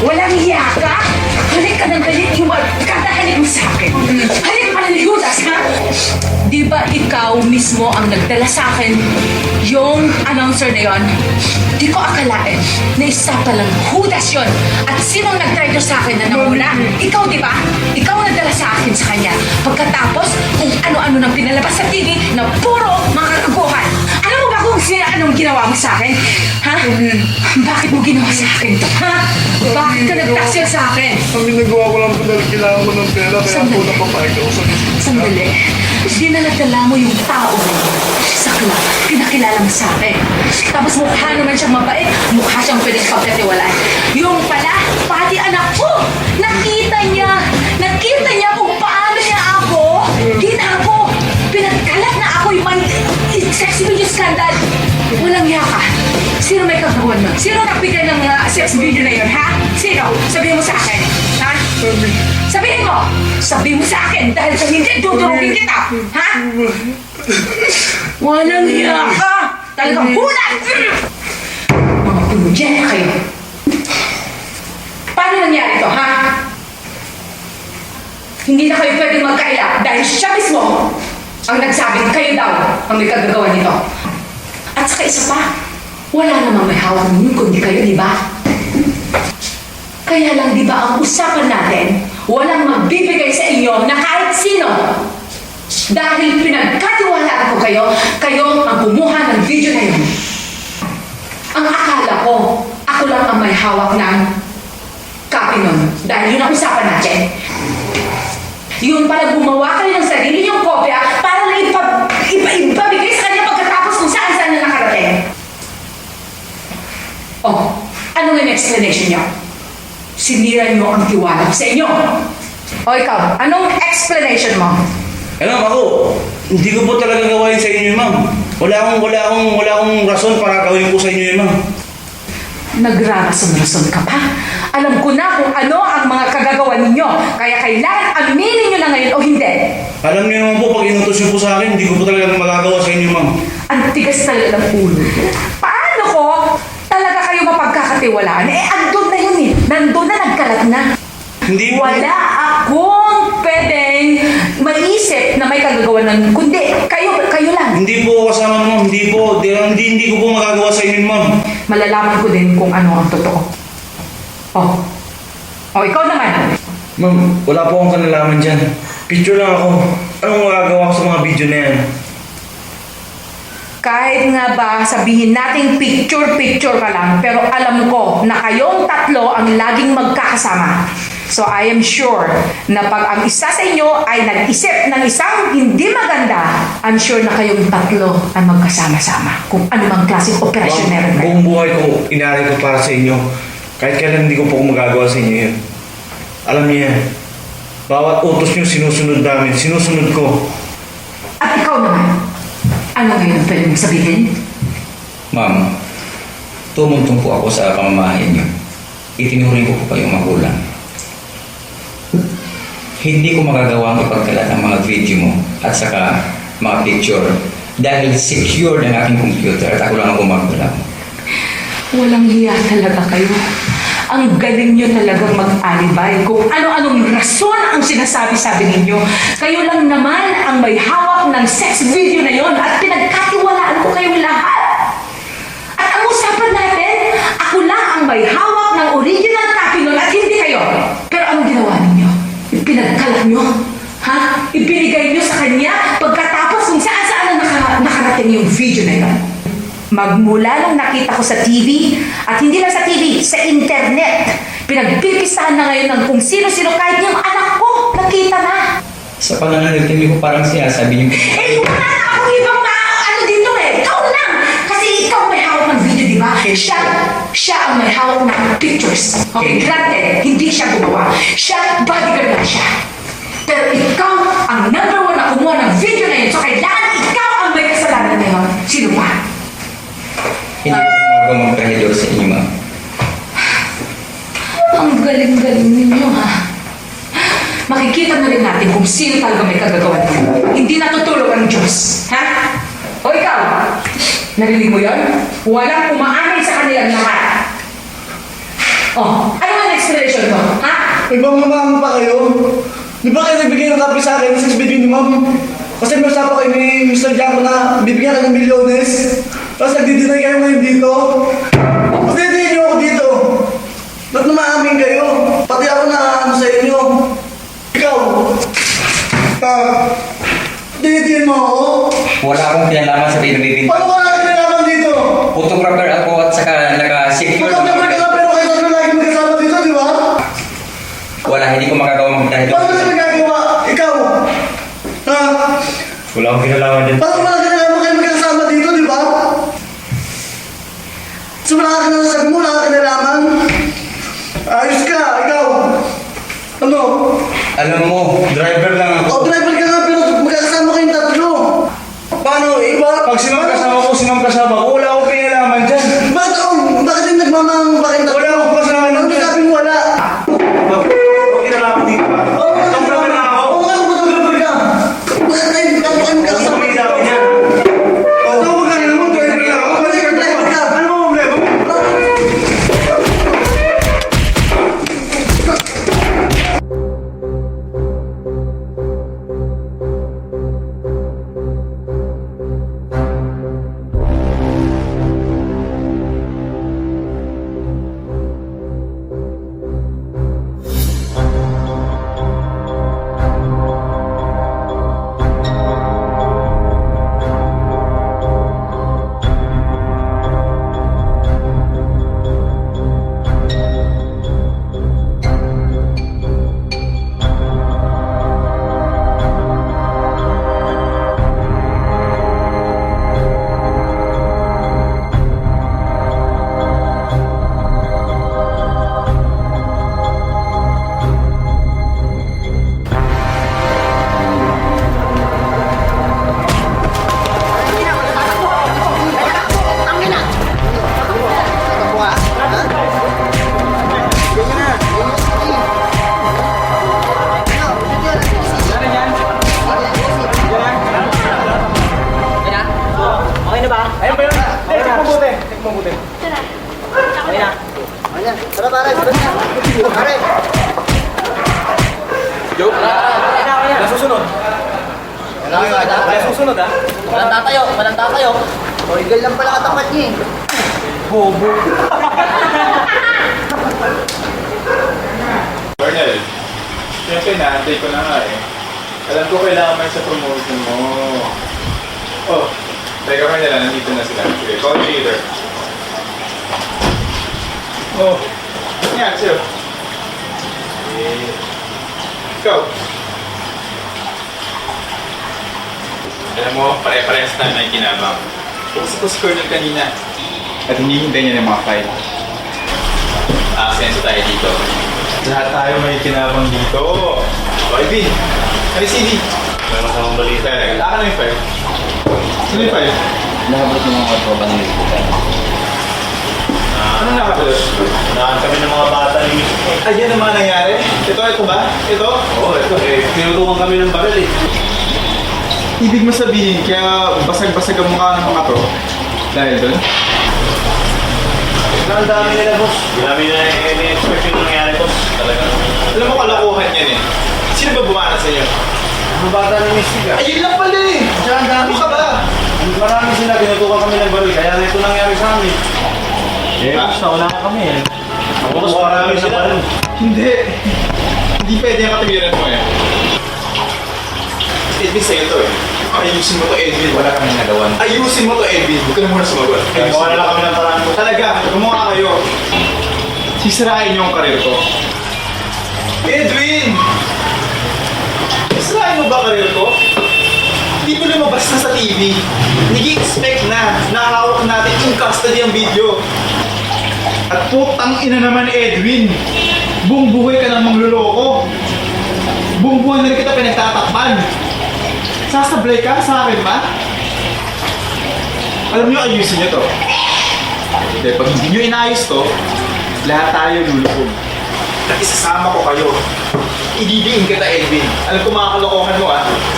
Walang hiya ka? Halik ka ng galit yung magkadahalik mo sa akin. Halik pa ng Judas, ha? Di ba ikaw mismo ang nagdala sa akin yung announcer na yon? Di ko akalain na isa palang Judas yon. At sinong nag-try ko sa akin na namula? Ikaw, di ba? Ikaw ang nagdala sa akin sa kanya. Pagkatapos, kung ano-ano nang pinalabas sa TV na puro mga kagaguhan. Alam mo ba kung anong ginawa mo sa akin? Ha? Bakit mo ginawa sa akin to? Ha? Bakit ka nagtaksya sa akin? Ang ginagawa ko lang po dahil kailangan ko ng pera kaya po napapakausap. Sandali. Dinala-dala mo yung tao na yun sa club. Pinakilala mo sa akin. Tapos mukha naman siyang mabait. Mukha siyang pwedeng pagkatiwalaan. Yung pala, pati anak ko. Nakita niya kung paano niya ako. Ginako. Pinagkalat na ako yung may sex video scandal. Walang hiya ka. Sino may kagawan mo? Sino nagbigay ng sex video na yun, ha? Sino? Sabihin mo sa akin. Ha? Sabihin mo! Sabihin mo sa akin dahil sa hindi dudurugin kita. Ha? Walang hiya ka. Talagang hulat! Mga pulugyan na kayo. Paano nangyari to, ha? Hindi na kayo pwedeng magkaila dahil siya mismo ang nagsabing kayo daw ang may kagagawa nito. At saka isa pa, wala namang may hawak ninyo kundi kayo, di ba? Kaya lang, di ba, ang usapan natin, walang magbibigay sa inyo na kahit sino. Dahil pinagkatiwalaan ko kayo, kayo ang kumuha ng video na yun. Ang akala ko, ako lang ang may hawak ng copy nun. Dahil yun ang usapan natin. Yun pala gumawa kayo ng sarili niyong kopya para lang ipabigay sa kanya pagkatapos kung saan-saan na nakarating. Oh, ano nga yung explanation niyo? Sinira niyo ang tiwala sa inyo. O ikaw, anong explanation mo? Ma'am, ako, hindi ko po talaga gawain sa inyo, ma'am. Wala akong rason para gawin po sa inyo, ma'am. Nagrarason-rason ka pa? Alam ko na kung ano ang mga kagagawa ninyo. Kaya kailangan aminin nyo na ngayon o hindi. Alam niyo naman po, pag inutos niyo po sa akin, hindi ko po talaga magagawa sa inyo, ma'am. Ang tigas talaga ng ulo. Paano ko talaga kayo mapagkakatiwalaan? Andun na yun eh. Nandun na, nagkalat na. Hindi po. Wala akong pwedeng maisip na may kagagawa nun. Kundi, kayo lang. Hindi po kasama, ma'am. Hindi po. Hindi ko po magagawa sa inyo, ma'am. Malalaman ko din kung ano ang totoo. Oh, ikaw naman. Ma'am, wala po akong kanalaman dyan. Picture lang ako. Anong magagawa ko sa mga video na yan? Kahit nga ba sabihin nating picture-picture ka lang, pero alam ko na kayong tatlo ang laging magkakasama. So I am sure na pag ang isa sa inyo ay nag-isip ng isang hindi maganda, I'm sure na kayong tatlo ay magkasama-sama kung anumang klaseng operasyon meron kayo. Buong buhay ko, inaaral ko para sa inyo. Kahit kailan hindi ko po magagawa sa inyo yun. Alam niyo yan. Bawat utos niyo sinusunod namin. Sinusunod ko. At ikaw naman, ano ngayon ang pwede mong sabihin? Ma'am, tumungtong po ako sa pamamahay niyo. Itinuring ko po kayong magulang. Hindi ko magagawang ipagkalat ang mga video mo at saka mga picture dahil secure ng aking computer at ako lang ang gumagalaw. Walang hiya talaga kayo. Ang galing nyo talagang mag-alibay kung ano-anong rason ang sinasabi-sabi ninyo. Kayo lang naman ang may hawak ng sex video na yon at pinagkatiwalaan ko kayong lahat. At ang usapan natin, ako lang ang may hawak ng original copy nun at hindi kayo. Pero anong ginawa ninyo? Pinagkalat nyo? Ha? Ibinigay nyo sa kanya pagkatapos kung saan-saan na nakarating yung video na yon. Magmula nung nakita ko sa TV, at hindi lang sa TV, sa internet, pinagpipisahan na ngayon ng kung sino-sino kahit yung anak ko, nakita na. Sa pananalitin niyo po parang sinasabi niyo po. Wala na akong ibang ano dito eh. Ikaw lang. Kasi ikaw may hawak ng video, di ba? Siya ang may hawak ng pictures. Okay, granted, hindi siya gumawa. Siya, bodyguard lang siya. Pero ikaw ang number one na kumuha ng video na yun. So kailangan ikaw ang may kasalanan na yun. Sino ba? Hindi ko magagawa magkahidor sa inyo, ma'am. Ang galing-galing ninyo, ha? Makikita na rin natin kung sino talaga may kagagawa nito. Hindi natutulog ang Diyos, ha? O ikaw, narinig mo yun? Walang umaamin sa kanilang lahat. Oh, ano ang explanation? Nagmamamahang pa kayo? Di ba kayo nagbigay ng kape sa akin sa video ni ma'am? Kasi may usapan kayo ni Mr. Jaco na bibigyan ka ng milyones. Tapos nagdi-deny kayo ngayon dito. Tapos dinidiin niyo ako dito. Ba't namaamin kayo? Pati ako na ano sa inyo. Ikaw, dinidiin mo ako? Wala akong kinalaman sa pinabibintang. Paano ka natin nalaman dito? Photographer ako at saka naka-secure. Magkakabar ka na pero kayo tatlo lagi magkasama dito, di ba? Wala, hindi ko magagawa magdahil. Paano ka nagagawa? Ikaw? Ha? Wala akong kinalaman dyan. Paano wala ka nalaman kayo magkasama dito, di ba? So wala ka nasasabi mo, wala ka nalaman? Ayos ka, ikaw. Ano? Alam mo, driver lang ako. O driver ka nga pero magkakasama kayong tatlo. Paano? Iba? Pag sinang kasama ko, wala akong kinalaman dyan. Bakit yung nagmamahang ba kayong tatlo? Wala akong kasama Ano dyan. sabi mo wala? Huwag kinalaman dito ba? Itong naman na ako. Oo nga, photographer ka. Bakit kayo magkakasama Huwag dito? kinalaman dyan. Oo, huwag ka naman, driver ka. Bakit ka driver ka? Ano mo problema mo? Okay na ba? Ayun ba yun? Check mabuti. Check mabuti. Okay na. Ayan, tara pare, tara na. Pare, Joke? Okay na. Nasusunod. Nasusunod ha? Walang tatayo. Origal lang pala katapat niya eh. Bobo. Cornel, siyempre naantay ko na nga eh. Alam ko kailangan man sa promotion mo. Oh, teka Cornel, nandito na sila. Sige, call me leader. Oh, yan, sir. Eh, ikaw. Alam mo, pare-parehas tayo may kinabang. Puso ko si Cornel kanina. At hindi hintay niya ng mga file. Senso tayo dito. Lahat tayo may kinabang dito. O, Ivy, ano yung CD? May masamang balita. Akan na yung file. Sino yung file? Nakabot ng mga tropa ng liputan. Ano nakapalot? Unahan kami ng mga bata ni Miss. Ayan ang mga nangyari. Ito ba? Ito? Oo, ito eh. Tinutukan kami ng baril eh. Ibig mo sabihin, kaya basag-basag ang mukha ng mga to. Dahil doon? Ang dami nila, boss. Hindi namin na-expect yung nangyari, boss. Talagang... Alam mo, kalokohan yan eh. Sino ba bumanat sa inyo? Ang bata ni Miss Tig. Ayun lang pala eh! Siya ang dami Ano ka ba? Marami sila, tinutukan kami ng baril. Kaya ito nangyari sa amin. Eh, Ha? boss, nauna ka kami eh. Boss, marami sila. Hindi. Hindi pwede yung katiwiran mo eh. Edwin sa'yo to eh. Ayusin mo to, Edwin. Wala kami nagawa. Ayusin mo to, Edwin. Huwag ka na muna sumagot. Gawa na lang kami ng paraan mo. Talaga, gumawa kayo. Sisirain niyo ang karir ko. Edwin! Sisirain mo ba karir ko? Hindi mo lumabas na sa TV. Nag-expect na nakahawak natin in custody ang video. At putang ina naman, Edwin. Buong buhay ka nang mangluloko. Buong buhay na rin kita pinagtatakpan. Sasablay ka sa akin ba? Alam niyo, ayusin niyo to. Dahil pag hindi niyo inayos to, lahat tayo lulubog. At isasama ko kayo. Ididiin kita, Edwin. Alam ko mga kalokohan mo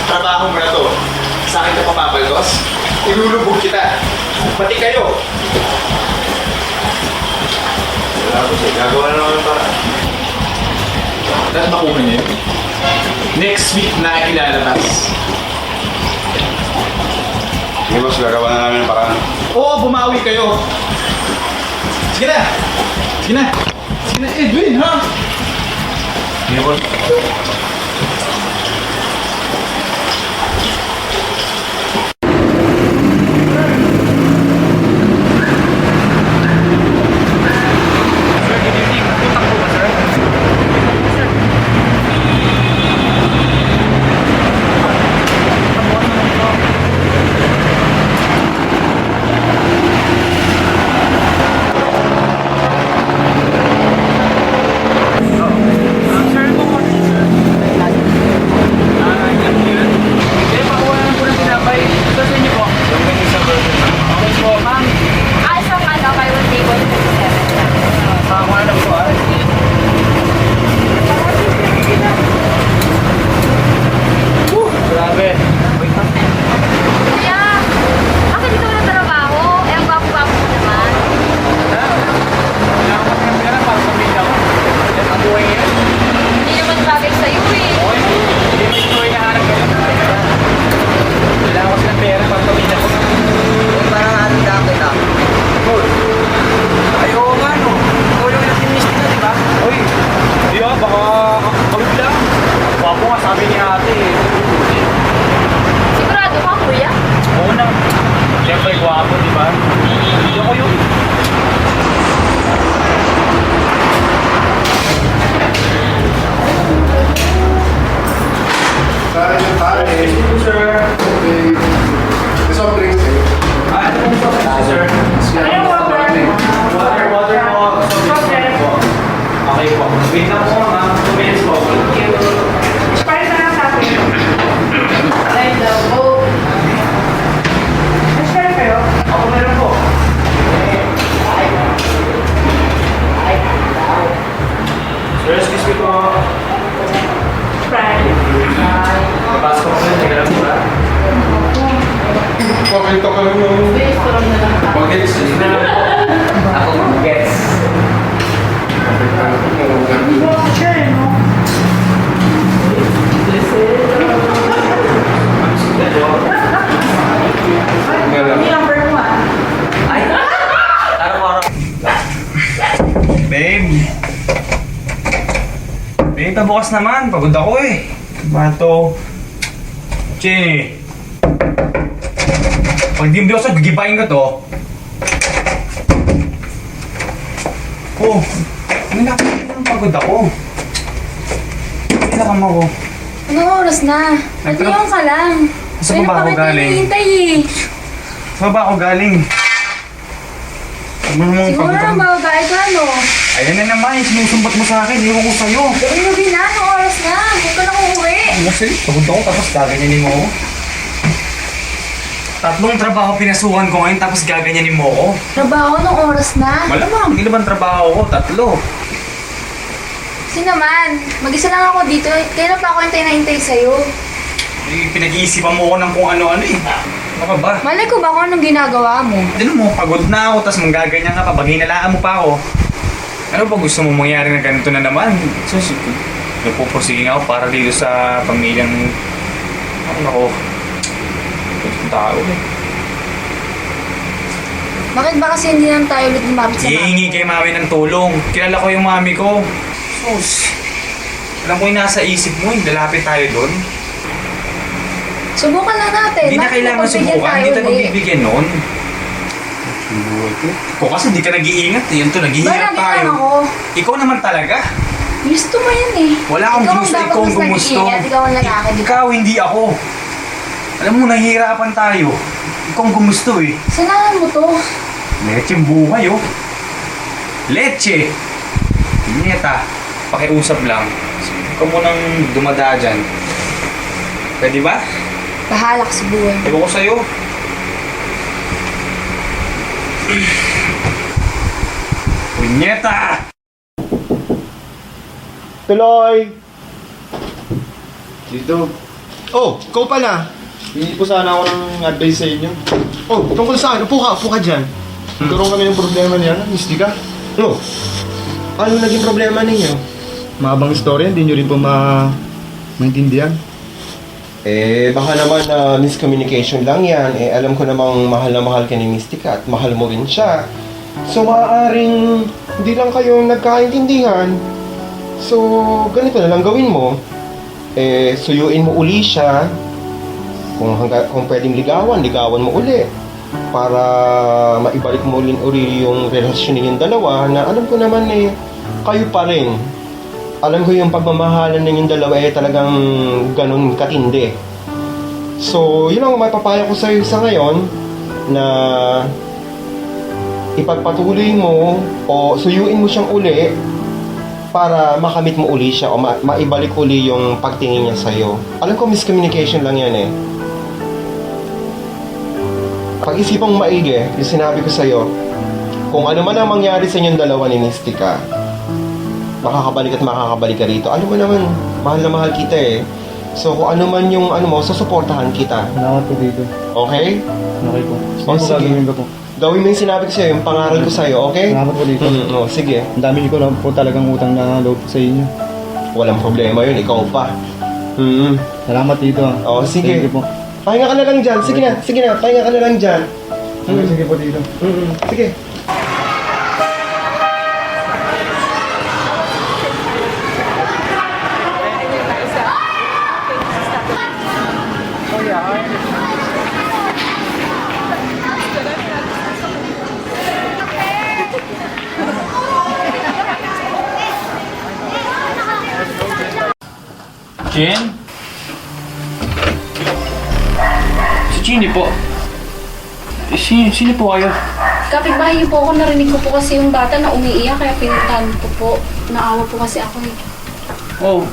trabaho mo na to. Sa akin ka papapaldos, ilulubog kita. Pati kayo. Wala, boss eh. Gagawa na lang kami ng paraan. Lahat nakuha niya yun. Next week na ilalabas. Sige boss, gagawa na namin ang paraan. Oo, bumawi kayo. Sige na. Sige na. Sige na, Edwin, ha? Sige boss. Kuya, bakit dito na trabaho? Eh, ang gwapo-gwapo mo naman. Hindi naman bagay sa'yo eh. Parang ating dami na. Sigurado ka, kuya? Siyempre, gwapo, di ba? Hindi ko yun. Okay po. Wait lang po mga 2 minutes po. Ako meron po. Sir, excuse me po. Mabas ko po yun. Tingnan lang po ba? Pakita ka lang ng... Bagets. Ako mag-gets. Babe. Babe, pabukas naman. Pagod ako eh. Ba to? Chini. Pag di mo biyoso, gigipain ko to. Oh, pagod ako. Pinakam ako. Anong oras na? Pagdiyon ka lang. Saan ba ako galing? hinihintay eh. Saan ba ako galing? Ano naman Siguro pagod lang ako? ba kahit ano? Ayan na naman, yung sinusumbat mo sa akin. Iwan ko sa'yo. Gabi na, anong oras na? Huwag ka na uuwi. Kasi pagod ako tapos gaganyanin mo ako. Tatlong trabaho pinasukan ko ngayon tapos gaganyanin mo ako. Trabaho, anong oras na? Malamang, ilan bang trabaho ko? 3. Kasi naman, mag-isa lang ako dito. Kailan pa ako hintay sa'yo? Pinag-iisipan mo ko ng kung ano-ano eh. Ano ka ba? Malay ko ba kung anong ginagawa mo? Ano mo, pagod na ako, tapos manggaganyan ka pa, pag hinalaan mo pa ako. Ano ba gusto mo mangyari na ganito na naman? Sus, nagpupursige ako para dito sa pamilyang... Ano ako? Itong tao eh. Bakit ba kasi hindi lang tayo ulit lumapit sa Hihingi kay mami ng tulong. Kilala ko yung mami ko. Sus, alam ko yung nasa isip mo, yung lalapit tayo doon. Subukan lang natin. Hindi na Bakit kailangan mapagbigyan subukan, tayo hindi tayo ulit? magbibigyan noon. Kung kasi hindi ka nag-iingat, yun to, Ba, naghihirap nandito tayo. ako. Ikaw naman talaga. Gusto mo yan eh. Wala akong gusto, dapat ikaw ang mas gumusto. nag-iingat, ikaw ang lalaki, di ba? Ikaw, hindi ako. Alam mo, nahihirapan tayo. Ikaw ang gumusto eh. Sanahan mo to. Leche yung buhay oh. Leche! Neta, pakiusap lang. Ikaw munang dumada dyan. Pwede ba? Bahala ka sa buhay. Ewan ko sa'yo. Punyeta! Tuloy! Dito. Oh, ikaw pala. Hindi po sana ako ng advice sa inyo. Oh, tungkol saan? Upo ka dyan. Nagkaroon kami ng problema niya, misti ka. Oh, ano naging problema ninyo? mahabang istorya, hindi nyo rin po maintindihan. Baka naman miscommunication lang yan. Alam ko namang mahal na mahal ka ni Mystica at mahal mo rin siya. So, maaaring hindi lang kayo nagkaintindihan. So, ganito na lang gawin mo. Suyuin mo uli siya. Kung pwedeng ligawan mo uli. Para maibalik mo uli yung relasyon ninyong dalawa na alam ko naman kayo pa rin. Alam ko yung pagmamahalan ninyong dalawa talagang ganun katindi. So, yun ang mapapayo ko sa'yo sa ngayon na ipagpatuloy mo o suyuin mo siyang uli para makamit mo uli siya o maibalik uli yung pagtingin niya sa'yo. Alam ko miscommunication lang yan Pag-isipang maigi, yung sinabi ko sa'yo, kung ano man ang mangyari sa inyong dalawa ni Mystica, makakabalik at makakabalik ka rito. Alam mo naman, mahal na mahal kita So kung ano man yung susuportahan kita. Salamat po dito. Okay? Okay po. Sige. Gagawin ko po. Gawin mo yung sinabi ko sa'yo, yung pangaral ko sa'yo, okay? Salamat po dito. Sige. Ang dami ko lang po talagang utang na loob sa inyo. Walang problema yun, ikaw pa. Salamat dito sige. Thank you po. Pahinga ka na lang dyan. Sige na. Pahinga ka na lang dyan. Sige po dito. Sige. Jen? Si Ginny po. Sino po kayo? Kapitbahay niyo po ako, narinig ko po kasi yung bata na umiiyak kaya pinuntahan ko po. Naawa po kasi ako Oh.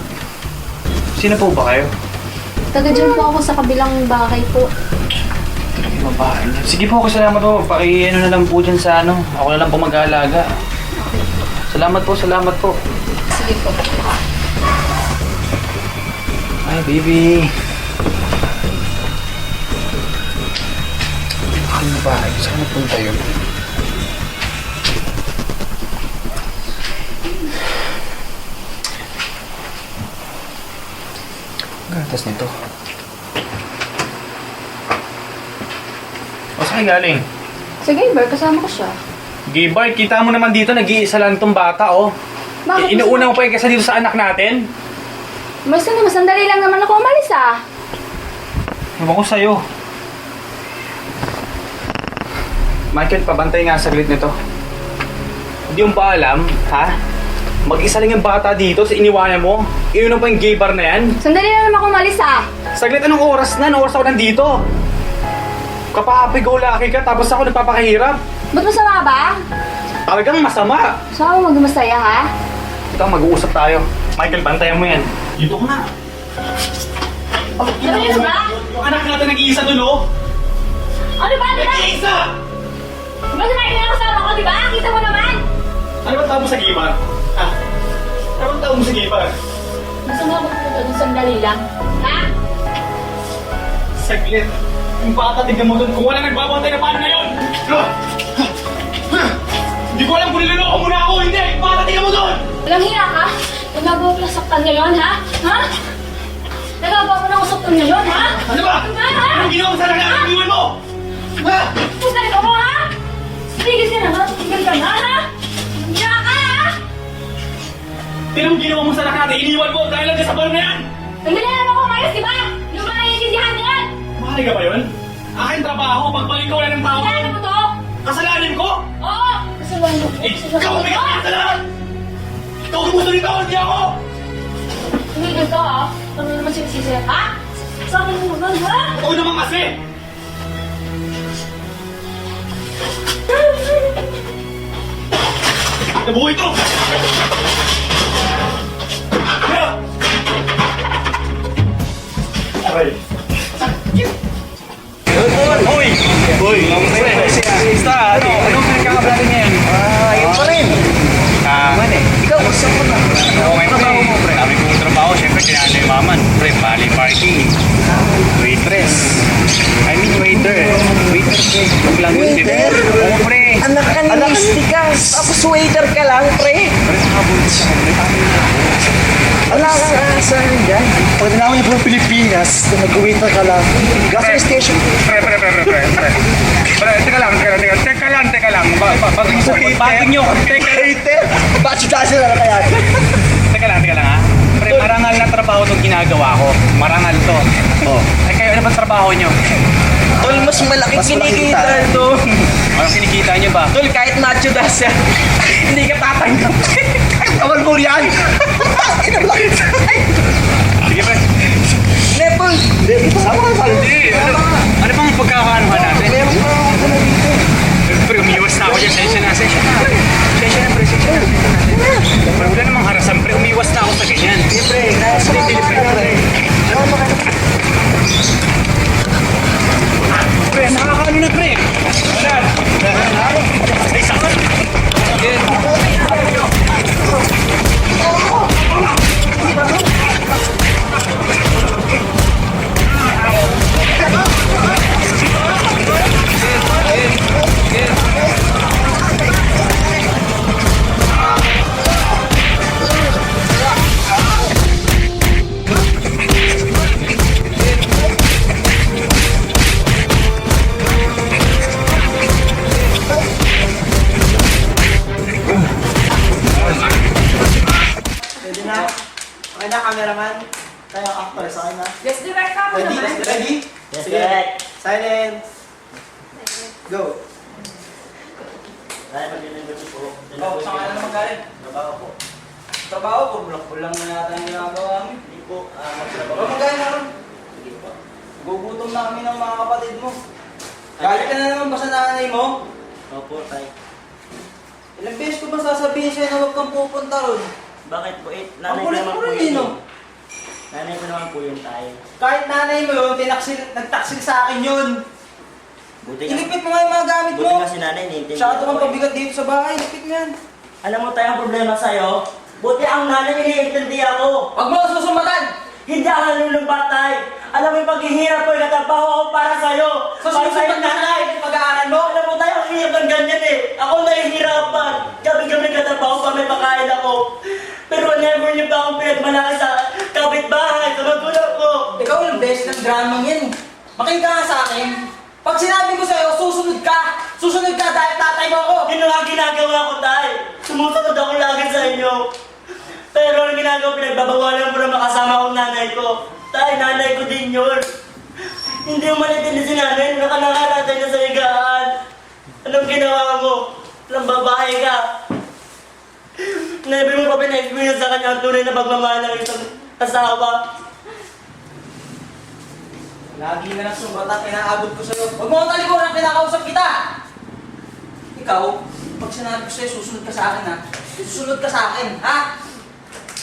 Sino po ba kayo? Taga dyan po ako sa kabilang bahay po. Babae niya. Sige po, salamat po. Na lang po dyan sa Ako na lang po mag-aalaga. Salamat po. Sige po. Ay, baby. Ano ba? Saan napunta yun? Gatas nito. O, saan galing? Sa Gamer, kasama ko siya. Gibart, kita mo naman dito, nag-iisa lang itong bata, oh. Bakit? Inuuna mo pa yung kesa dito sa anak natin? Basta naman, sandali lang naman ako umalis Ewan ko sa'yo. Michael, pabantay nga saglit nito. Hindi mo ba alam, ha? Mag-isa lang yung bata dito, sa iniwanan mo. Inuuna pa yung gay bar na yan. Sandali lang naman ako umalis Saglit, anong oras na? Anong oras ako nandito? Kapapigaw-laki ka, tapos ako nagpapakahirap. Ba't masama ba? Talagang masama. Saan mo magmasaya ha? Ito, mag-uusap tayo. Michael, bantayan mo yan. Dito ka na. Oh, Ano ba? Yung anak natin nag-iisa dun, oh. Ano ba? Nag-iisa! Basta may kasama ko, di ba? Kita mo naman! Ano ba tawag mo sa gibar? Ha? Ano ba tawag mo sa gibar? Gusto mo ako pupunta dun sandali lang? Ha? Saglit. Yung bata, tignan mo dun. Kung wala nagbabantay na paano na yun? Hindi ko alam kung niloloko mo na ako. Hindi! Yung bata, tignan mo dun! Walang hiya ka? Nagagawa ko lang saktan ngayon, ha? Ha? Nagagawa ko lang saktan ngayon, ha? Ano ba? Ha? Anong ginawa mo sa anak natin? Iniwan mo! Ha? Tigil ka mo, ha? Tigil ka na, ha? Tigil ka na, ha? Hiya ka, ha? Pero ang ginawa mo sa anak natin, iniwan mo dahil lang sa bar na yan! Nandali na naman ako umayos, di ba? Yung mga naiintindihan niya yan! Mahalaga ba yun? Aking trabaho, pagbalik ka wala ng tao. Kasalanan mo to? Kasalanan ko? Oo! Kasalanan mo. Ikaw may kasalanan! Ikaw ang gusto nito, hindi ako! Tumigil ka, ha? Ano naman sinisisi, ha? Sa akin mo nun, ha? Ikaw naman kasi! Nabuhay ito! Aray! Hoy! Hoy! Basta! Anong pinagkakabalatan ngayon? Ayun pa rin. Ikaw, gusto mo na. Okay, trabaho mo, pre. Dami kong trabaho. Siyempre, kailangan na yumaman. Pre, bali parking. Waitress. I mean, waiter. Waiter, pre. Huwag lang yun, pre. Oo, pre. Anak ka ni Mystica. Tapos waiter ka lang, pre. Pre, nakabuntis ako, pre. Kailangan niyo po Pilipinas na mag-waiter ka lang. Gas station. Pre. Pre, teka lang. Baging nyo. Waiter? Bakit si Chelsea na kaya? Teka lang ha. Pre, marangal na trabaho itong ginagawa ko. Marangal to. Oh. Ay, kayo, ano bang trabaho nyo? Tol, mas malaking Mas malaking kinikita kita. ito. Anong kinikita nyo ba? Tol, kahit macho daw siya, hindi ka tatanggap. Awal mo yan! Sige, pre. Hindi, Tol. Sama ka sa Ano bang pagkakaanuhan natin? Pre, umiwas na ako dyan. Sensya na. Pre. Pre, wala namang harasan. Pre, umiwas na ako sa ganyan. Pre, Pre, nakakaano na, pre. Wala. Ay, sakot. Pwede na. Okay na, cameraman. Tayo, actor. Sa akin na. Yes, direct ako Ready? naman. Ready? Yes, Sige. direct. Silent. Go. Ay, mag-inibig po. Oh, saan ka na naman galing? Trabaho po. Trabaho ko, bulak-bulang na yata yung ginagawa mo. Hindi po, magtrabaho. Huwag mong galing na ron. Sige po. Gugutom na kami ng mga kapatid mo. Galit ka na naman ba sa nanay mo? Opo, tay. Ilang beses ko ba sasabihin sa'yo na huwag kang pupunta ron? Bakit po? Ang Nanay ko kulit naman mo po rin yun. eh, no? Nanay ko naman po yun, tay. Kahit nanay mo yun, nagtaksil sa akin yun. Buti nga. Ilipit mo nga yung mga gamit Buti mo. nga si nanay, nintindi. Masyado kang pabigat dito sa bahay, ilipit mo yan. Alam mo tayo ang problema sa'yo? Buti ang nanay iniintindi ako. Huwag mo ako susumbatan! Hindi ako nalulumbat, tay. Alam mo yung paghihirap ko, nagtatrabaho ako para sa'yo. Sa Para sa'yo, susunod na nanay. yung pag-aaral mo? Alam mo tayo, ang hirap ng ganyan eh. Ako nahihirapan. Gabi-gabi nagtatrabaho pa, may pakain ako. Pero never niyo pa akong pinagmalaki sa kapitbahay, sa magulang ko. Ikaw yung best ng drama yan eh. Makinig ka nga sa akin. Pag sinabi ko sa'yo, susunod ka! Susunod ka dahil tatay mo ako! Yun ang ginagawa ko, tay. Sumusunod ako lagi sa inyo. Pero ang ginagawa, pinagbabawalan mo na makasama kong nanay ko. Tay, nanay ko din yun. Hindi mo manitindi si nanay, nakanakaratay na sa higaan. Anong ginawa mo? Ilang babae ka. Never mo pa pina-experience sa kanya ang tunay na pagmamahal ng isang asawa. Lagi na lang sumbatan, pinaabot ko sa'yo. Huwag mo akong talikuran, pinakausap kita! Ikaw, pag sinabi ko sa'yo, susunod ka sa akin ha? Susunod ka sa akin, ha?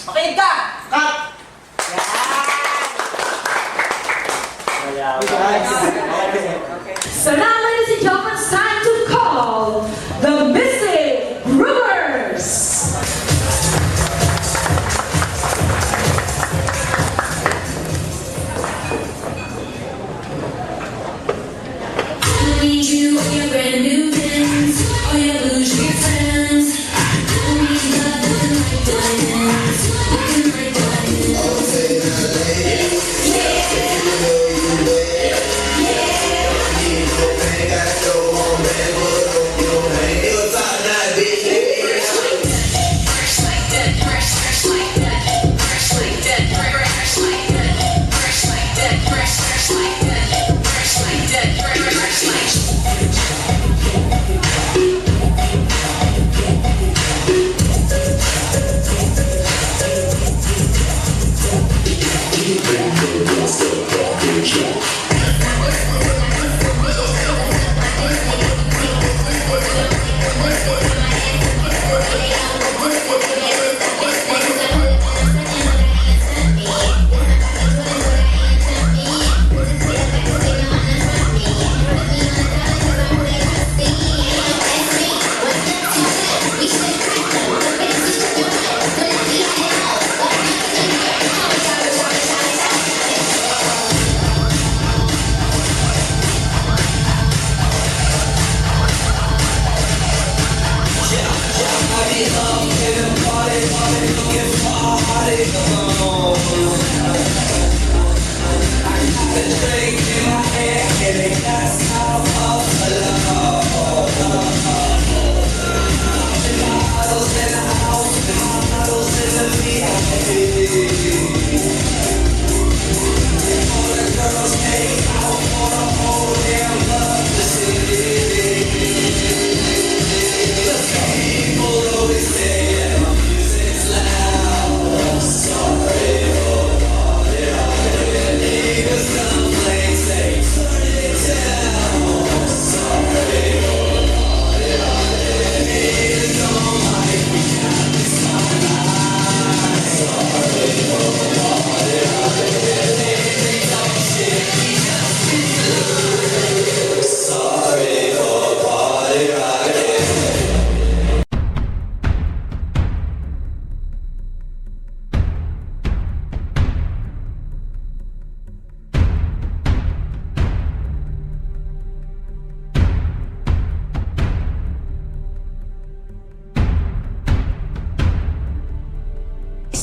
Makinig ka! Cut! Kaya, So now, ladies and gentlemen, it's time to call the Mystic Groovers. I need you on your brand new dance, or you lose your friends. I need love looking like diamonds, looking like diamonds. Yeah.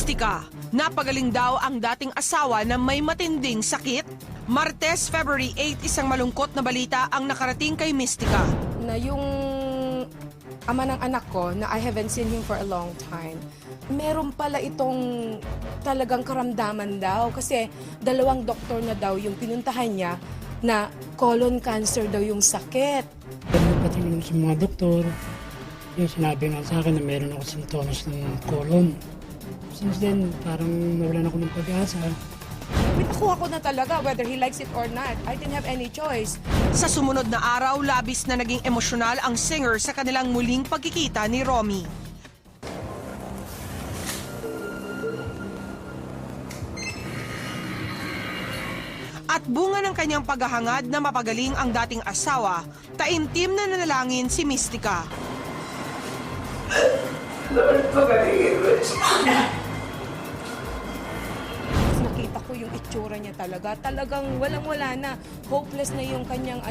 Mistika, napagaling daw ang dating asawa na may matinding sakit. Martes, February 8, isang malungkot na balita ang nakarating kay Mistika. Na yung ama ng anak ko, na I haven't seen him for a long time, meron pala itong talagang karamdaman daw. Kasi 2 doktor na daw yung pinuntahan niya na colon cancer daw yung sakit. Patingin sa mga doktor, yung sinabi nga sa akin na meron ako sintomas ng colon. Since then, parang nawalan ako ng pag-asa. Pinakuha ko na talaga whether he likes it or not. I didn't have any choice. Sa sumunod na araw, labis na naging emosyonal ang singer sa kanilang muling pagkikita ni Romy. At bunga ng kanyang paghahangad na mapagaling ang dating asawa, taimtim na nanalangin si Mistika. Lord, pagalingin mo siya. Nakita ko yung itsura niya talaga. Talagang walang-wala na. Hopeless na yung kanyang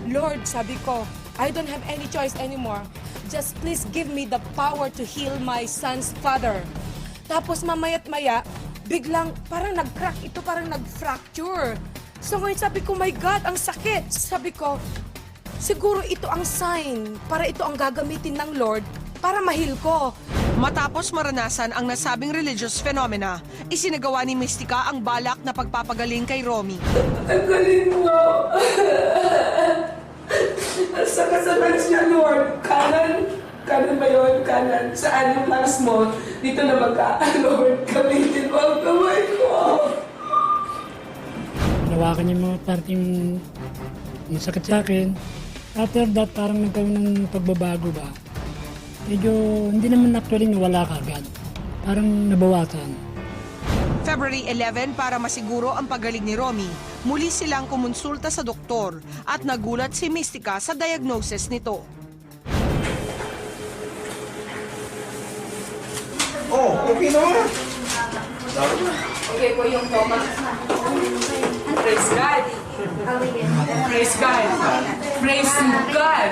Lord, sabi ko, I don't have any choice anymore. Just please give me the power to heal my son's father. Tapos mamaya't-maya, biglang parang nag-crack ito, parang nag-fracture. So ngayon sabi ko, my God, ang sakit. Sabi ko, siguro ito ang sign para ito ang gagamitin ng Lord para mahil ko. Matapos maranasan ang nasabing religious phenomena, isinagawa ni Mistika ang balak na pagpapagaling kay Romy. Ang galing mo. Nasa kasalan siya, Lord. Kanan ba yun? Kanan. Saan yung lungs mo? Dito na Lord. Gamitin mo ang kamay ko. Nawakan yung mga parting masakit sa akin. After that, parang nagkaroon ng pagbabago ba. Medyo hindi naman actually nawala kagad. Parang nabawasan. February 11, para masiguro ang pagaling ni Romy, muli silang kumonsulta sa doktor at nagulat si Mistika sa diagnosis nito. Oh, okay naman. Okay po yung Thomas. Praise God. Praise God. Praise God.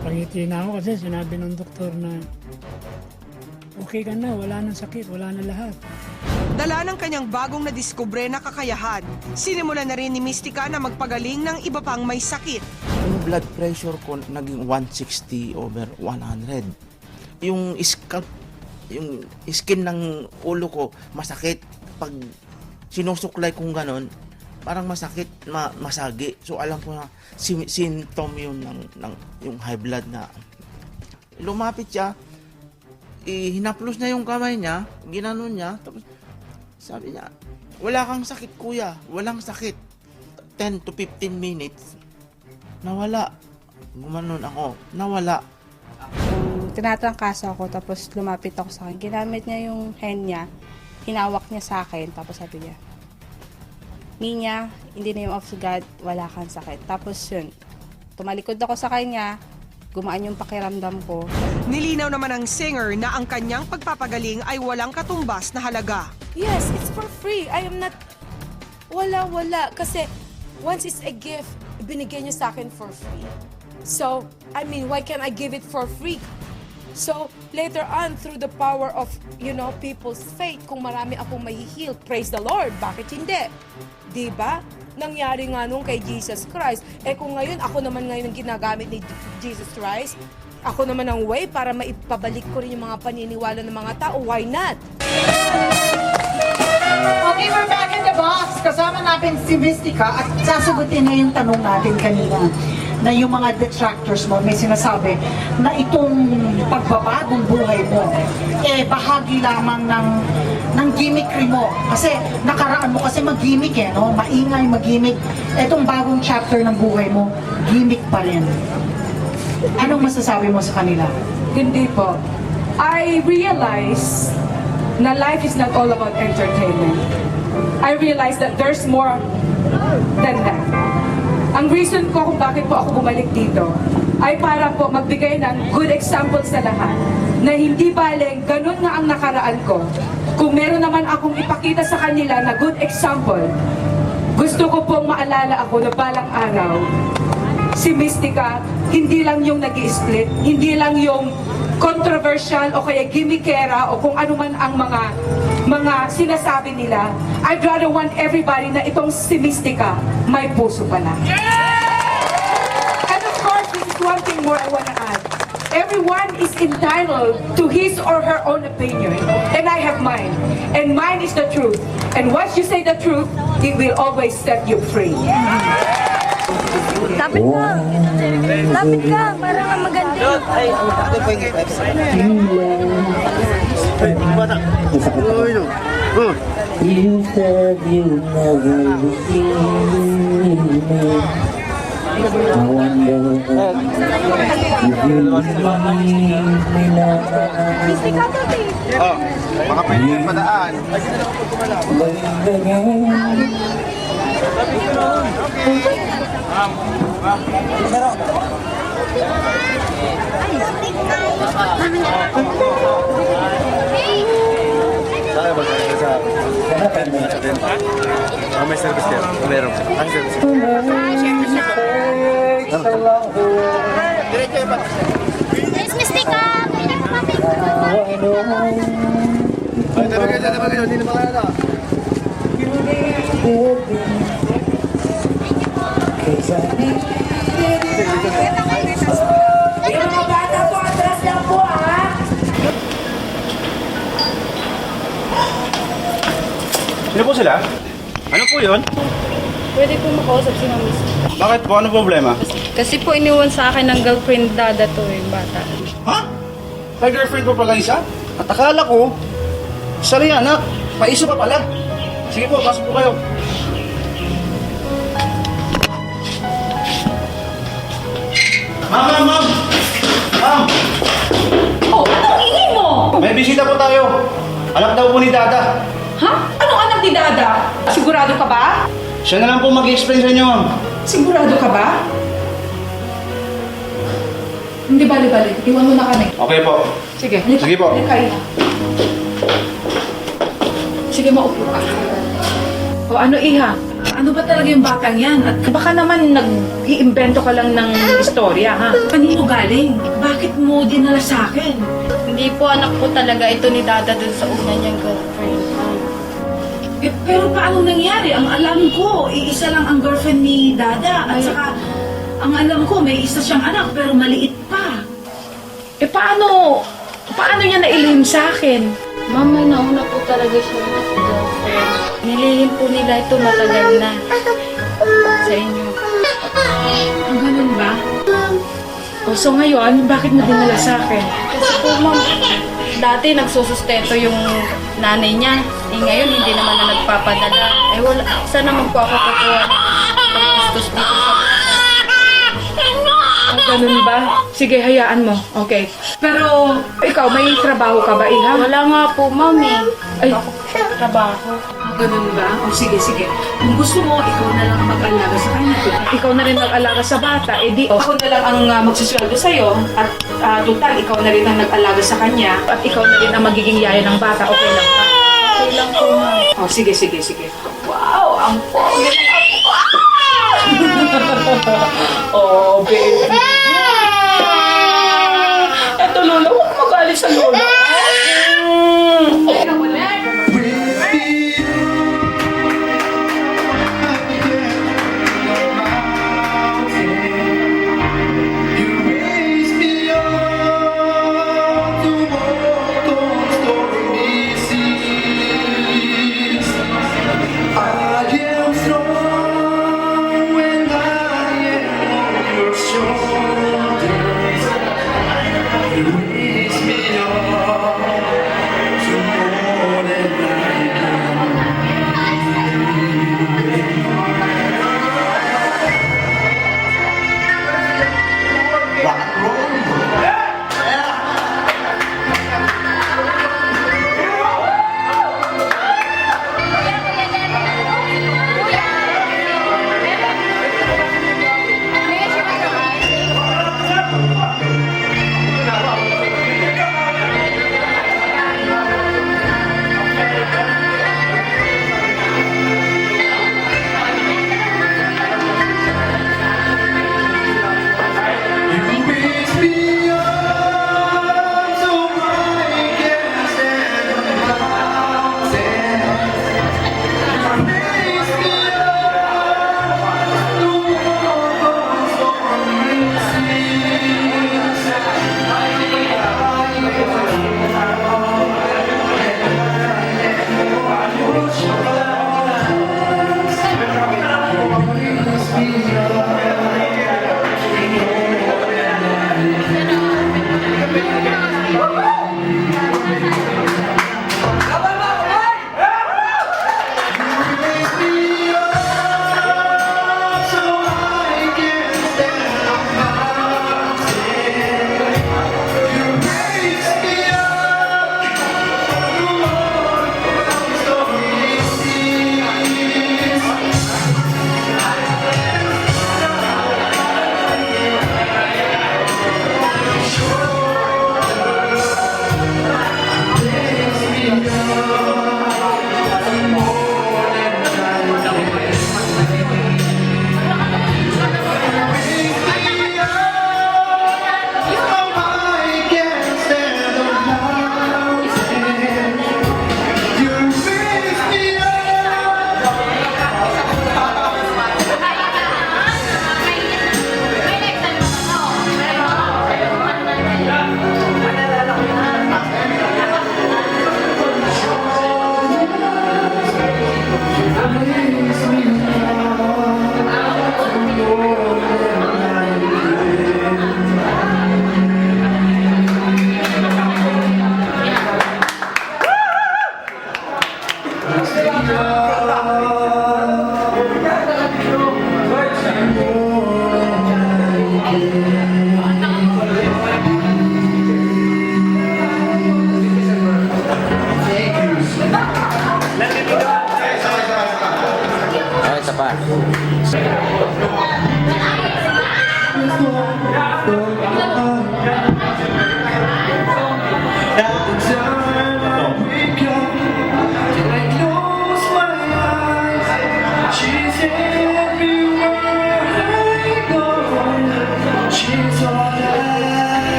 Pangiti na ako kasi sinabi ng doktor na okay ka na, wala nang sakit, wala na lahat. Dala ng kanyang bagong nadiskubre na kakayahan, sinimula na rin ni Mistika na magpagaling ng iba pang may sakit. Yung blood pressure ko naging 160/100. Yung skin ng ulo ko masakit. Pag sinusuklay kong ganon, parang masakit, masagi. So alam ko na symptom yun ng yung high blood na lumapit siya, hinaplos na yung kamay niya, ginanon niya, tapos sabi niya, wala kang sakit kuya, walang sakit. 10 to 15 minutes, nawala. Gumanon ako, nawala. Tinatrangkaso ako, tapos lumapit ako sa akin. Ginamit niya yung hand niya, hinawak niya sa akin, tapos sabi niya, Ninya, in the name of God, wala kang sakit. Tapos yun, tumalikod ako sa kanya, gumaan yung pakiramdam ko. Nilinaw naman ng singer na ang kanyang pagpapagaling ay walang katumbas na halaga. Yes, it's for free. I am not... Wala. Kasi once it's a gift, binigyan niya sa akin for free. So, I mean, why can't I give it for free? So, later on, through the power of, people's faith, kung marami akong mahihil, praise the Lord, bakit hindi? Diba? Nangyari nga nung kay Jesus Christ. Kung ngayon, ako naman ngayon ang ginagamit ni Jesus Christ, ako naman ang way para maipabalik ko rin yung mga paniniwala ng mga tao, why not? Okay, we're back in the box. Kasama natin si Mystica at sasagutin na yung tanong natin kanina na yung mga detractors mo may sinasabi na itong pagbabagong buhay mo bahagi lamang ng gimmickry mo. Kasi nakaraan mo kasi mag-gimmick no? Maingay, mag-gimmick. Itong bagong chapter ng buhay mo, gimmick pa rin. Anong masasabi mo sa kanila? Hindi po. I realize na life is not all about entertainment. I realize that there's more than that. Ang reason ko kung bakit po ako bumalik dito ay para po magbigay ng good example sa lahat na hindi baling ganun nga ang nakaraan ko. Kung meron naman akong ipakita sa kanila na good example, gusto ko pong maalala ako na balang araw, si Mystica, hindi lang yung nag-i-split, hindi lang yung controversial o kaya gimmickera o kung ano man ang mga sinasabi nila. I'd rather want everybody na itong si Mystica may puso pala. And of course, this is one thing more I want to add. Everyone is entitled to his or her own opinion. And I have mine. And mine is the truth. And once you say the truth, it will always set you free. Lapit ka! Lapit ka! Para nga maganda. You said you never leave me. I wonder if you leave me now. Oh, baka pwede yung padaan. May service yan. Meron. Ang service. Miss Mystica! Ay, tabi kayo. Hindi na makalala. Yung mga bata po, atras lang po, Sino po sila? Ano po yun? Pwede po makausap si Mami. Bakit po? Ano problema? Kasi po iniwan sa akin ng girlfriend dada to yung bata. Ha? May girlfriend po pala isa? At akala ko, isa rin anak. Paisa pa pala. Sige po, pasok po kayo. Ma'am! Oh, anong ingay mo? May bisita po tayo. Anak daw po ni Dada. Ha? Anong anak ni Dada? Sigurado ka ba? Siya na lang po mag-explain sa inyo, ma'am. Sigurado ka ba? Hindi bali-bali. Iwan mo na kami. Okay po. Sige. Sige po. Halika, Ina. Sige, maupo ka. O ano, Iha? Ano ba talaga yung batang yan? At baka naman nag-iimbento ka lang ng istorya, ha? Kanino galing? Bakit mo dinala sa akin? Hindi po anak po talaga ito ni Dada dun sa una niyang girlfriend. Pero paano nangyari? Ang alam ko, iisa lang ang girlfriend ni Dada. At saka, ang alam ko, may isa siyang anak pero maliit pa. Paano niya nailihim sa akin? Mama, nauna po talaga siya ng girlfriend. Nilihim po nila ito matagal na sa inyo. Ang ganun ba? O so ngayon, bakit mo dinala sa akin? Kasi po, ma'am, dati nagsusustento yung nanay niya. Ngayon, hindi naman na nagpapadala. Wala. Saan naman po ako kukuha? Pagkustos dito sa... Ganun ba? Sige, hayaan mo. Okay. Pero, ikaw, may trabaho ka ba, Iha? Wala nga po, mami. Ay, trabaho. Ganun ba? O sige. Kung gusto mo, ikaw na lang ang mag-alaga sa kanya. Ikaw na rin mag-alaga sa bata. Eh di, ako na lang ang magsusweldo sa'yo. At total, ikaw na rin ang nag-alaga sa kanya. At ikaw na rin ang magiging yaya ng bata. Okay lang ba? Okay lang po, ma'am. O, sige. Wow, ang pogi ng apo. Oh, baby. Eto, Lolo, huwag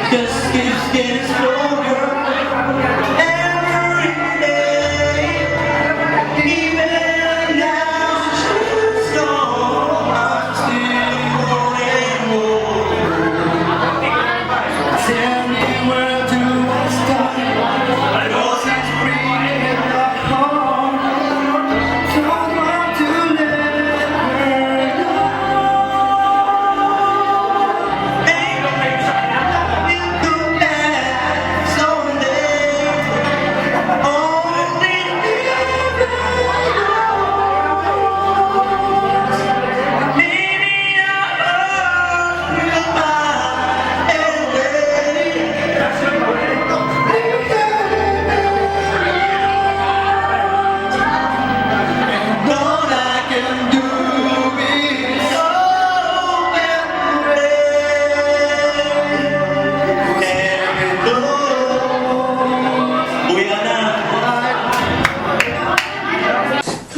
Just keeps getting stronger every day. Even now she's gone, I'm still going home. Tell me where do I start? I know she's breathing my heart. Don't want to let her go.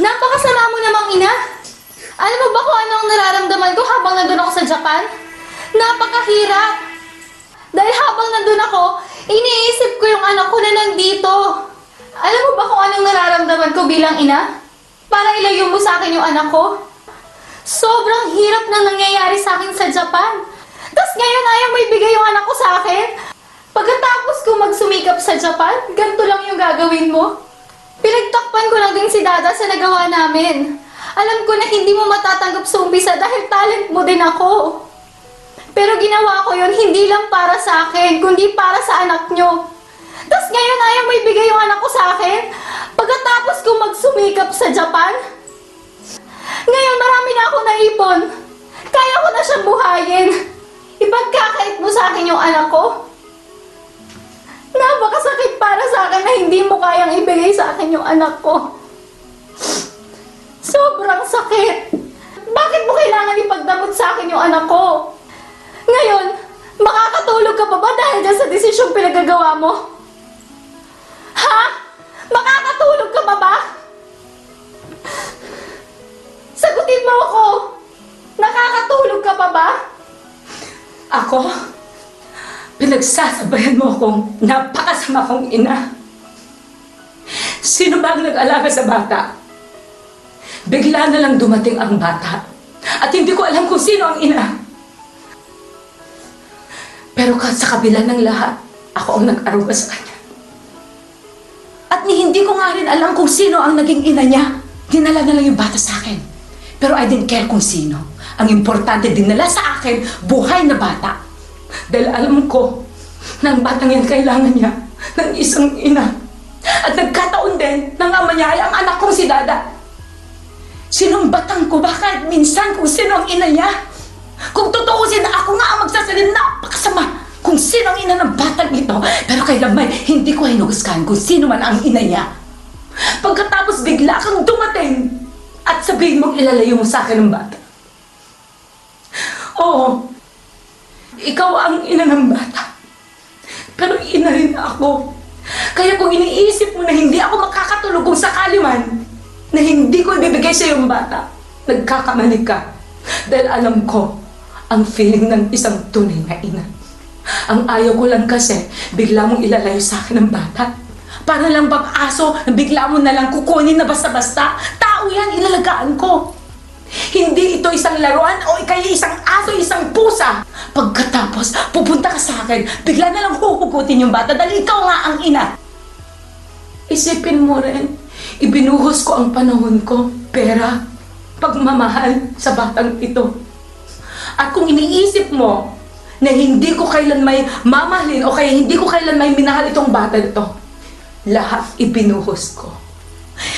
Napakasama mo namang ina. Alam mo ba kung ano ang nararamdaman ko habang nandun ako sa Japan? Napakahirap. Dahil habang nandun ako, iniisip ko yung anak ko na nandito. Alam mo ba kung anong nararamdaman ko bilang ina? Para ilayo mo sa akin yung anak ko? Sobrang hirap na nangyayari sa akin sa Japan. Tapos ngayon ayaw mo ibigay yung anak ko sa akin? Pagkatapos ko magsumikap sa Japan, ganito lang yung gagawin mo? Pinagtakpan ko lang din si Dada sa nagawa namin. Alam ko na hindi mo matatanggap sa umpisa dahil talent mo din ako. Pero ginawa ko yun hindi lang para sa akin, kundi para sa anak nyo. Tapos ngayon ayaw mo ibigay yung anak ko sa akin? Pagkatapos ko magsumikap sa Japan? Ngayon marami na ako naipon. Kaya ko na siyang buhayin. Ipagkakait mo sa akin yung anak ko? Napakasakit para sa akin na hindi mo kayang ibigay sa akin yung anak ko. Sobrang sakit. Bakit mo kailangan ipagdamot sa akin yung anak ko? Ngayon, makakatulog ka pa ba dahil dyan sa desisyong pinagagawa mo? Ha? Makakatulog ka pa ba? Sagutin mo ako. Nakakatulog ka pa ba? Ako? Pinagsasabayan mo akong napakasama kong ina. Sino ba ang nag-alaga sa bata? Bigla na lang dumating ang bata. At hindi ko alam kung sino ang ina. Pero sa kabila ng lahat, ako ang nag-aruga sa kanya. At hindi ko nga rin alam kung sino ang naging ina niya. Dinala na lang yung bata sa akin. Pero I didn't care kung sino. Ang importante, dinala sa akin, buhay na bata. Dahil alam ko na ang batang yan kailangan niya ng isang ina. At nagkataon din ng ama niya ay ang anak kong si Dada. Sinong batang ko ba kahit minsan kung sino ang ina niya? Kung tutuusin na ako nga ang magsasalin, napakasama kung sino ang ina ng batang ito. Pero kay Lamay, hindi ko hinuguskahan kung sino man ang ina niya. Pagkatapos bigla kang dumating at sabihin mong ilalayo mo sa akin ng bata. Oo, ikaw ang ina ng bata. Pero ina rin ako. Kaya kung iniisip mo na hindi ako makakatulog kung sakali man, na hindi ko ibibigay sa iyong bata, nagkakamali ka. Dahil alam ko, ang feeling ng isang tunay na ina. Ang ayaw ko lang kasi, bigla mong ilalayo sa akin ng bata. Para lang bang aso na bigla mo na lang kukunin na basta-basta. Tao yan, ilalagaan ko. Hindi ito isang laruan o kaya isang aso, isang pusa. Pagkatapos, pupunta ka sa akin, bigla na lang huhugutin yung bata dahil ikaw nga ang ina. Isipin mo rin, ibinuhos ko ang panahon ko, pera, pagmamahal sa batang ito. At kung iniisip mo na hindi ko kailan may mamahalin o kaya hindi ko kailan may minahal itong bata ito, lahat ibinuhos ko.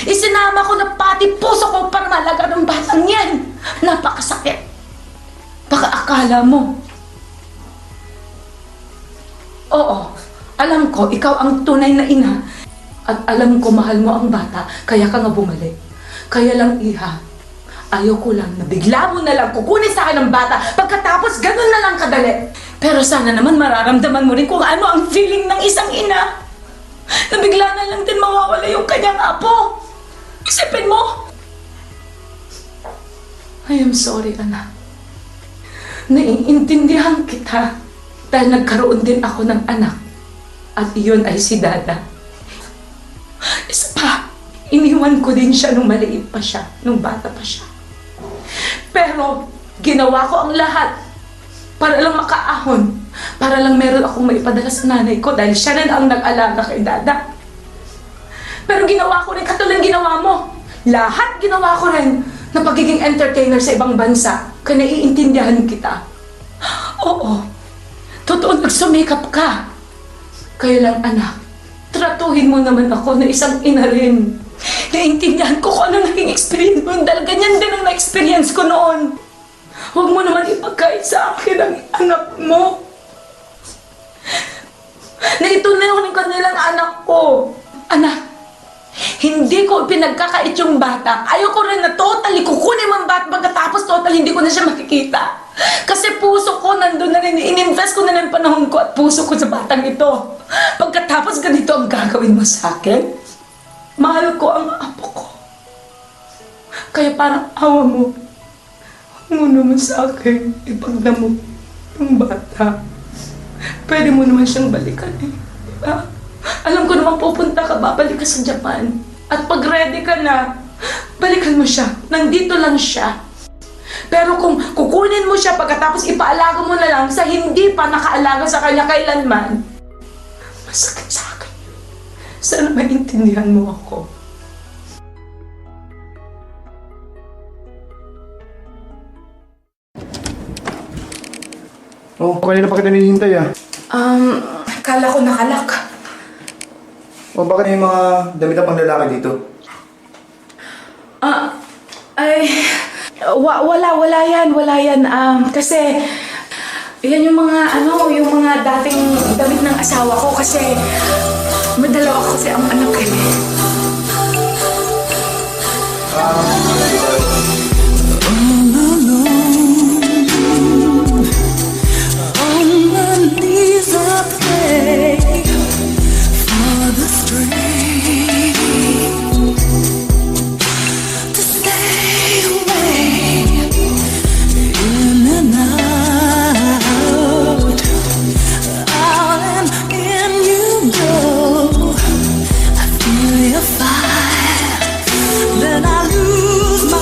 Isinama ko na pati puso ko para malaga ng batang yan. Napakasakit. Baka akala mo. ko, ikaw ang tunay na ina. At alam ko mahal mo ang bata, kaya ka nga bumalik. Kaya lang, Iha, ayaw ko lang na bigla mo na lang kukunin sa akin ng bata pagkatapos ganun na lang kadali. Pero sana naman mararamdaman mo rin kung ano ang feeling ng isang ina. Na bigla na lang din mawawala yung kanyang apo. Isipin mo. I am sorry, anak. Naiintindihan kita dahil nagkaroon din ako ng anak. At iyon ay si Dada. Isa pa, iniwan ko din siya nung maliit pa siya, nung bata pa siya. Pero ginawa ko ang lahat para lang makaahon, para lang meron akong maipadala sa nanay ko dahil siya na ang nag-alaga kay Dada. Pero ginawa ko rin katulad ginawa mo. Lahat ginawa ko rin na pagiging entertainer sa ibang bansa, kaya naiintindihan kita. Oo, totoo nagsumikap ka. Kaya lang anak, tratuhin mo naman ako na isang ina rin. Naiintindihan ko kung ano naging experience mo dahil ganyan din ang na-experience ko noon. Huwag mo naman ipagkait sa akin ang anak mo. Na ito na yung kanilang anak ko. Anak, hindi ko pinagkakait yung bata. Ayoko rin na totally kukunin mo ang bata pagkatapos totally hindi ko na siya makikita. Kasi puso ko nandun na rin. Ininvest ko na rin panahon ko at puso ko sa batang ito. Pagkatapos ganito ang gagawin mo sa akin, mahal ko ang apo ko. Kaya parang awa mo. Huwag mo naman sa akin ipagdamo yung bata. Pwede mo naman siyang balikan eh. Diba? Alam ko naman pupunta ka, babalik ka sa Japan. At pag ready ka na, balikan mo siya. Nandito lang siya. Pero kung kukunin mo siya pagkatapos ipaalaga mo na lang sa hindi pa nakaalaga sa kanya kailanman, masakit sa akin. Sana maintindihan mo ako. Oh, kanina pa kita hinihintay ah. Kala ko nakalak. O bakit may mga damit na pang lalaki dito? Wala yan. Kasi, yan yung mga, yung mga dating damit ng asawa ko kasi madalawa kasi ang anak eh. Then I lose my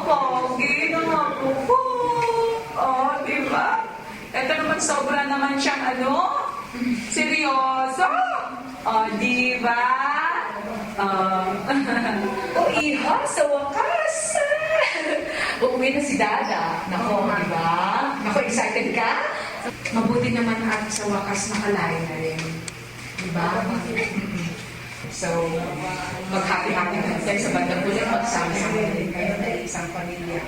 Pogi naman po. Diba? Ito naman sobra naman siyang seryoso. Diba? Iha, sa wakas. Uuwi na si Dada. Nako, diba? Nako, excited ka? Mabuti naman at sa wakas nakalaya na rin. Diba? So, mag-happy-happy na tayo sa bandang ulit, magsama-sama rin kayo na isang pamilya.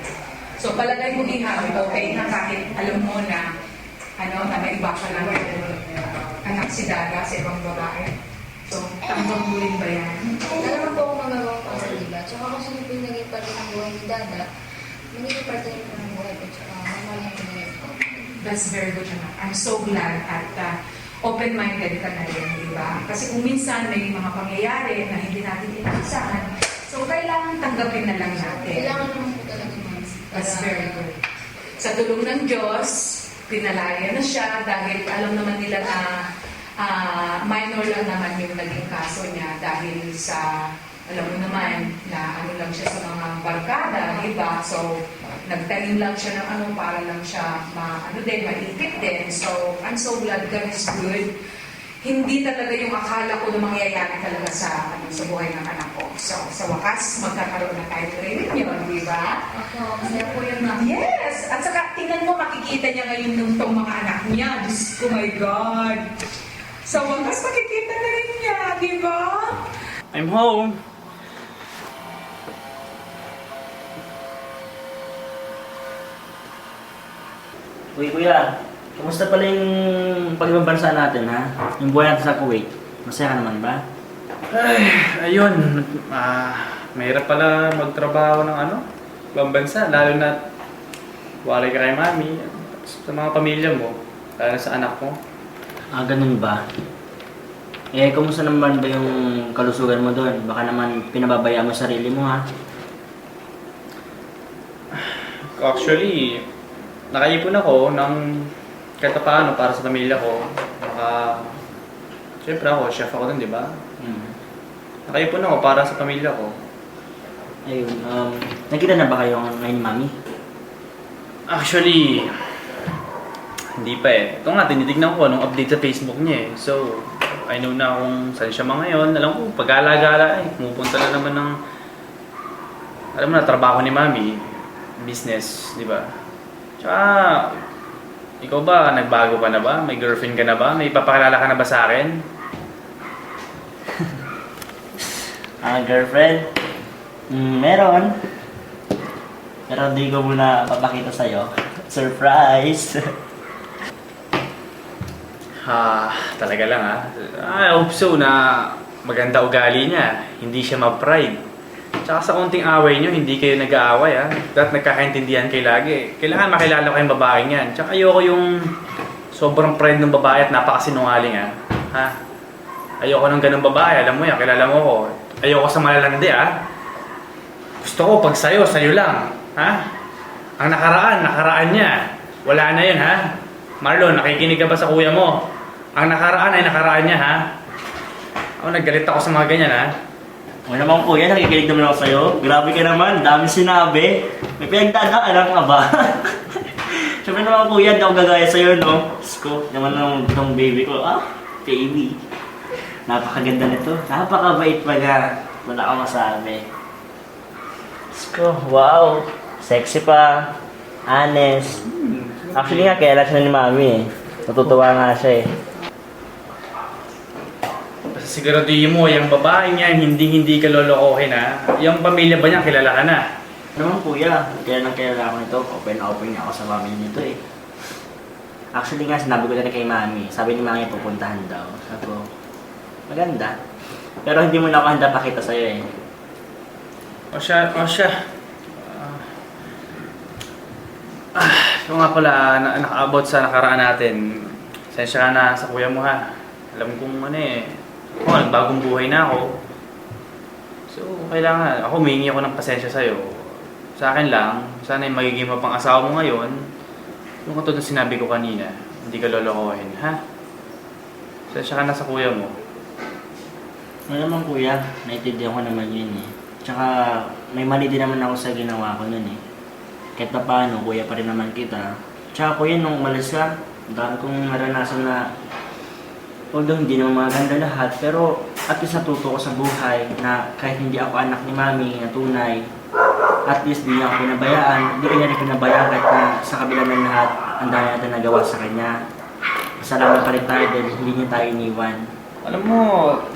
So, palagay mo Iha, okay na kahit alam mo na na may iba ka lang anak si Dada sa ibang babae. So, tanggap mo rin ba yan? Alam mo po kung magagawa ko sa iba. Tsaka kung sino po yung naging parte ng buhay ni Dada, magiging parte rin po ng buhay ko. Tsaka mamalang ko na rin po. That's very good naman. I'm so glad at open-minded ka na rin, di ba? Kasi kung minsan may mga pangyayari na hindi natin inaasahan, so kailangan tanggapin na lang natin. Kailangan naman po talaga naman. That's very good. Sa tulong ng Diyos, pinalaya na siya dahil alam naman nila na minor lang naman yung naging kaso niya dahil sa, alam mo naman, na lang siya sa mga barkada, di ba? So, nagtanim lang siya ng para lang siya maipit din. So, I'm so glad God is good. Hindi talaga yung akala ko na mangyayari talaga sa buhay ng anak ko. So, sa wakas, magkakaroon na tayo rin yun, di ba? Ako, masaya po yun, ma'am. Yes! At saka, tingnan mo, makikita niya ngayon nung tong mga anak niya. Diyos ko, my God! Sa wakas, makikita na rin niya, di ba? I'm home. Uy, kuya. Kamusta pala yung pag-ibang bansa natin, ha? Yung buhay natin sa Kuwait. Masaya ka naman ba? Ay, ayun. Mahirap pala magtrabaho ng ibang bansa. Lalo na walay ka kay mami. Sa mga pamilya mo. Lalo sa anak mo. Ganun ba? Kumusta naman ba yung kalusugan mo doon? Baka naman pinababayaan mo sarili mo, ha? Actually, nakaipon ako ng kahit paano para sa pamilya ko. Siyempre ako, chef ako dun, di ba? Nakaipon ako para sa pamilya ko. Ayun, nakita na ba kayo ngayon ni Mami? Actually, hindi pa eh. Ito nga, tinitignan ko nung update sa Facebook niya eh. So, I know na kung saan siya mga ngayon. Alam ko, pag-alagala eh. Pumupunta na naman ng, alam mo na, trabaho ni Mami. Business, di ba? Tsaka, ikaw ba, nagbago ka na ba? May girlfriend ka na ba? May papakilala ka na ba sa akin? Girlfriend? Meron. Pero di ko muna papakita sa'yo. Surprise! Talaga lang I hope so na maganda ugali niya. Hindi siya ma-pride. Tsaka sa konting away niyo, hindi kayo nag-aaway Dapat nagkakaintindihan kayo lagi. Kailangan makilala ko yung babaeng yan. Tsaka ayoko yung sobrang pride ng babae at napakasinungaling Ayoko ng ganung babae. Alam mo yan, kilala mo ko. Ayoko sa malalandi Gusto ko pag sayo lang. Ang nakaraan niya. Wala na yun Marlon, nakikinig ka ba sa kuya mo? Ang nakaraan ay nakaraan niya naggalit ako sa mga ganyan O naman kuya, nakikinig naman ako sa'yo. Grabe ka naman, dami sinabi. May pinagdadaanan ka ba? Siyempre naman kuya, hindi ako gagaya sa'yo, no? Sko, naman ng baby ko. Baby. Napakaganda nito. Napakabait pala. Wala akong masabi. Sko, wow. Sexy pa. Honest. Actually nga, kaya siya ni Mami Natutuwa nga siya Siguraduhin mo, yung babae niyan, hindi ka lolokohin Yung pamilya ba niya, kilala ka na? Naman kuya, kaya ako nito. Open niya ako sa mami nito Actually nga, sinabi ko na kay Mami. Sabi ni Mami, pupuntahan daw. Sabi ko, maganda. Pero hindi mo na ako handa pakita sa'yo O siya. Ito nga pala, naka-about sa nakaraan natin. Sensya ka na sa kuya mo Alam kong nagbagong buhay na ako. So, kailangan, ako humingi ako ng pasensya sa'yo. Sa akin lang, sana yung magiging mapang-asawa mo ngayon, yung katulad na sinabi ko kanina, hindi ka lolokohin, Sensya ka na sa kuya mo. Ano naman kuya, naintindihan ko naman yun Tsaka may mali din naman ako sa ginawa ko nun eh. Kahit pa paano, kuya pa rin naman kita. Tsaka kuya, nung umalis ka, ang dami kong naranasan na although hindi naman maganda lahat, pero at least natuto ko sa buhay na kahit hindi ako anak ni mami na tunay, at least di niya ako pinabayaan, hindi kanya rin pinabayaan kahit na sa kabila ng lahat, ang dami natin nagawa sa kanya. Masalamat pa rin tayo dahil hindi niya tayo iniwan. Alam mo,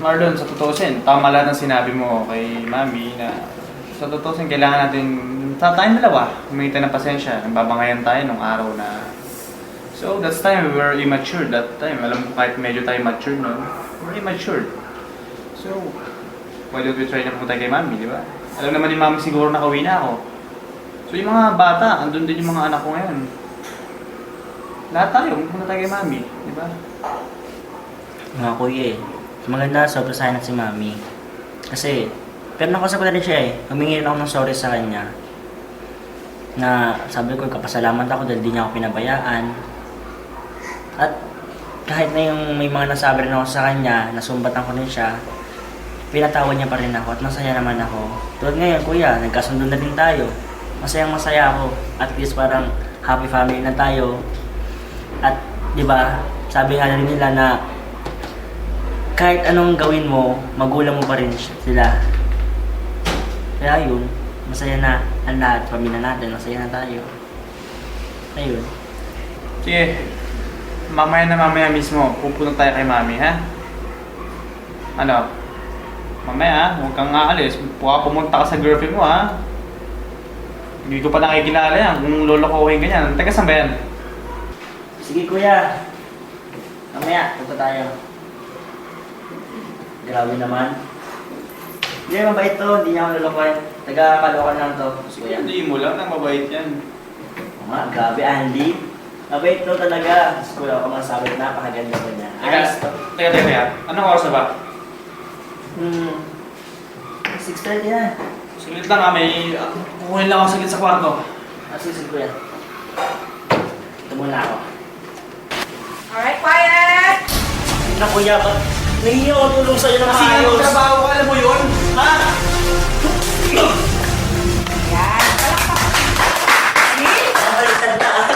Marlon, sa tutusin, tama lahat ng sinabi mo kay Mami na sa tutusin, kailangan natin, tayong dalawa, humingi tayo ng pasensya, nagbabangayan tayo nung araw na. So, that's time, we were immature that time. Alam mo, kahit medyo tayo mature noon, we're immature. So, why don't we try na pumunta kay Mami, di ba? Alam naman ni Mami siguro nakauwi na ako. So, yung mga bata, andun din yung mga anak ko ngayon. Lahat tayo, pumunta tayo kay Mami, di ba? Mga kuya eh, maganda sobra sa akin si mami. Kasi, pero nakausap ko na rin siya eh. Humingi rin ako ng sorry sa kanya. Na sabi ko, kapasalamat ako dahil di niya ako pinabayaan. At kahit na yung may mga nasabi rin ako sa kanya, nasumbatan ko rin siya, pinatawa niya pa rin ako at masaya naman ako. Tulad ngayon kuya, nagkasundo na din tayo. Masayang masaya ako. At least parang happy family na tayo. At di ba, sabi nga rin nila na kahit anong gawin mo, magulang mo pa rin sila. Kaya yun, masaya na ang lahat, pamilya natin, masaya na tayo. Ayun. Sige, mamaya mismo, pupunta tayo kay Mami, ha? Ano? Mamaya, huwag kang aalis. Pumunta ka sa girlfriend mo, ha? Hindi ko pa nakikilala yan, kung lolokohin ka yan. Teka, saan ba yan? Sige kuya, mamaya, punta tayo. Grabe naman. Hindi, mabait to, hindi niya ako lulukuhin. Taga-kalokan lang to. Kuya. Hindi mo lang, nang mabait yan. Oo nga, grabe Andy. Mabait to talaga. Kuya, ako masabi, napakaganda ko niya. Ayos to. Teka. Anong oras na ba? 6:30 na. Saglit lang ha, may kukunin lang ako saglit sa kwarto. Sige kuya. Ito muna ako. Alright, quiet! Na kuya, ba't nangingi ako tulong sa'yo ng Kasi maayos? yung trabaho ko, alam mo yun? Ha? Yan, palakpak.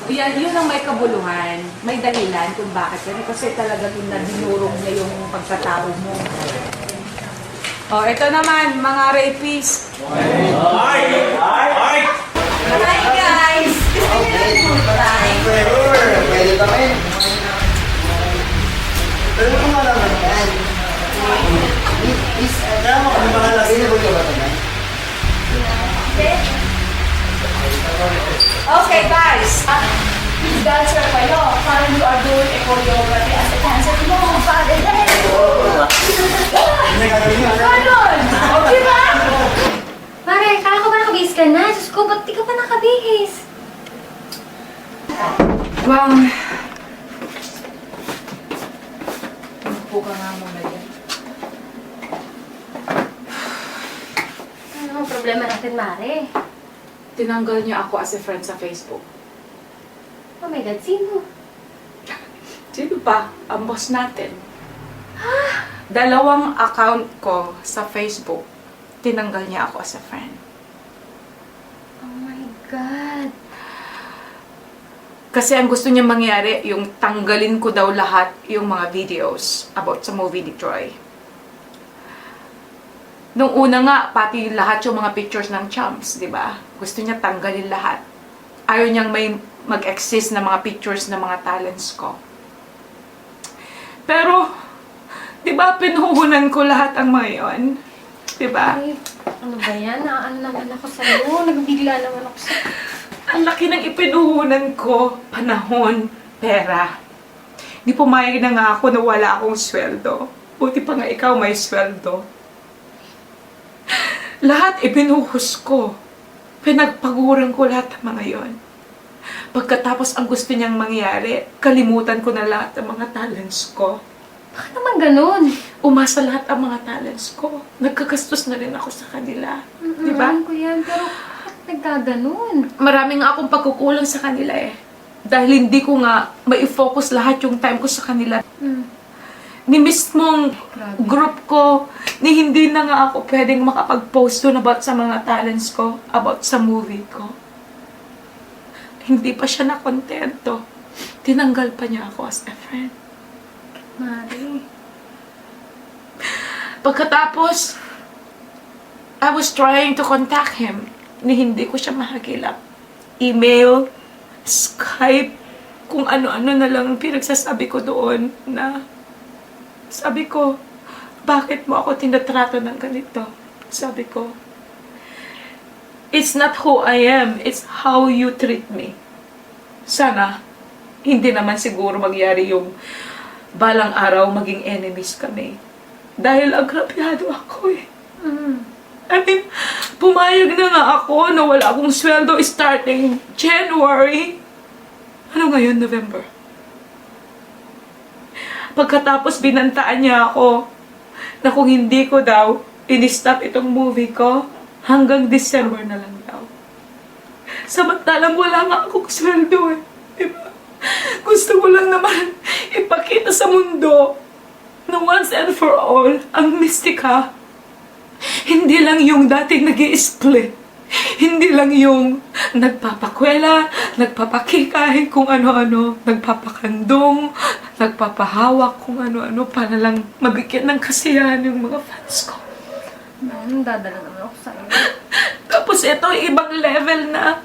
Yan, yun ang may kabuluhan. May dahilan kung bakit yan. Kasi talaga yung nadinurong niya yung pagkatao mo. Oh, ito naman, mga rapists. Hi guys! Gusto niyo lang puntahan? Pwede kami. Pero kung alam mo yan. Miss, alam mo kami mga lagi na ba ito ba ito? Okay guys, please dancer kayo. Parang you are doing a choreography as a dancer. No, pare, ganon! Okay ba? Mare, kala ko ba nakabihis ka na? Diyos ko, ba't di ka pa nakabihis? Wow. Upo ka nga muna dyan. Ano ang problema natin, Mare? Tinanggal niya ako as a friend sa Facebook. Oh my God, sino? Sino pa? Ang boss natin. 2 account ko sa Facebook. Tinanggal niya ako as a friend. Oh my God. Kasi ang gusto niya mangyari, yung tanggalin ko daw lahat yung mga videos about sa movie ni Troy. Nung una nga, pati lahat yung mga pictures ng chumps, di ba? Gusto niya tanggalin lahat. Ayaw niyang may mag-exist na mga pictures ng mga talents ko. Pero, di ba, pinuhunan ko lahat ang mga yon? Di ba? Ay, ano ba yan? Naano naman ako sa'yo. Nagbigla naman ako sa'yo. Ang laki ng ipinuhunan ko, panahon, pera. Di pumayag na nga ako na wala akong sweldo. Buti pa nga ikaw may sweldo. Lahat ibinuhos ko. Pinagpaguran ko lahat ng mga yon. Pagkatapos ang gusto niyang mangyari, kalimutan ko na lahat ng mga talents ko. Bakit naman ganun? Umasa lahat ang mga talents ko. Nagkagastos na rin ako sa kanila. Di ba? Alam ko yan, pero bakit nagkaganon? Marami nga akong pagkukulang sa kanila eh. Dahil hindi ko nga mai-focus lahat yung time ko sa kanila. ni mismong group ko, ni hindi na nga ako pwedeng makapag-post doon about sa mga talents ko, about sa movie ko. Hindi pa siya nakontento. Tinanggal pa niya ako as a friend. Mari. Pagkatapos, I was trying to contact him. Ni hindi ko siya mahagilap. Email, Skype, kung ano-ano na lang pinagsasabi ko doon na sabi ko, bakit mo ako tinatrato ng ganito? Sabi ko, it's not who I am, it's how you treat me. Sana, hindi naman siguro magyari yung balang araw maging enemies kami. Dahil agrabyado ako eh. I mean, pumayag na nga ako na wala akong sweldo starting January. Ano ngayon, November? Pagkatapos binantaan niya ako na kung hindi ko daw in-stop itong movie ko, hanggang December na lang daw. Samantalang wala nga akong sweldo eh. Diba? Gusto ko lang naman ipakita sa mundo na once and for all, ang Mystica, hindi lang yung dating nag-i-split. Hindi lang yung nagpapakwela, nagpapakikay kung ano-ano, nagpapakandong, nagpapahawak kung ano-ano para lang mabigyan ng kasiyahan yung mga fans ko. Dadala naman ako sa'yo. Tapos ito, ibang level na.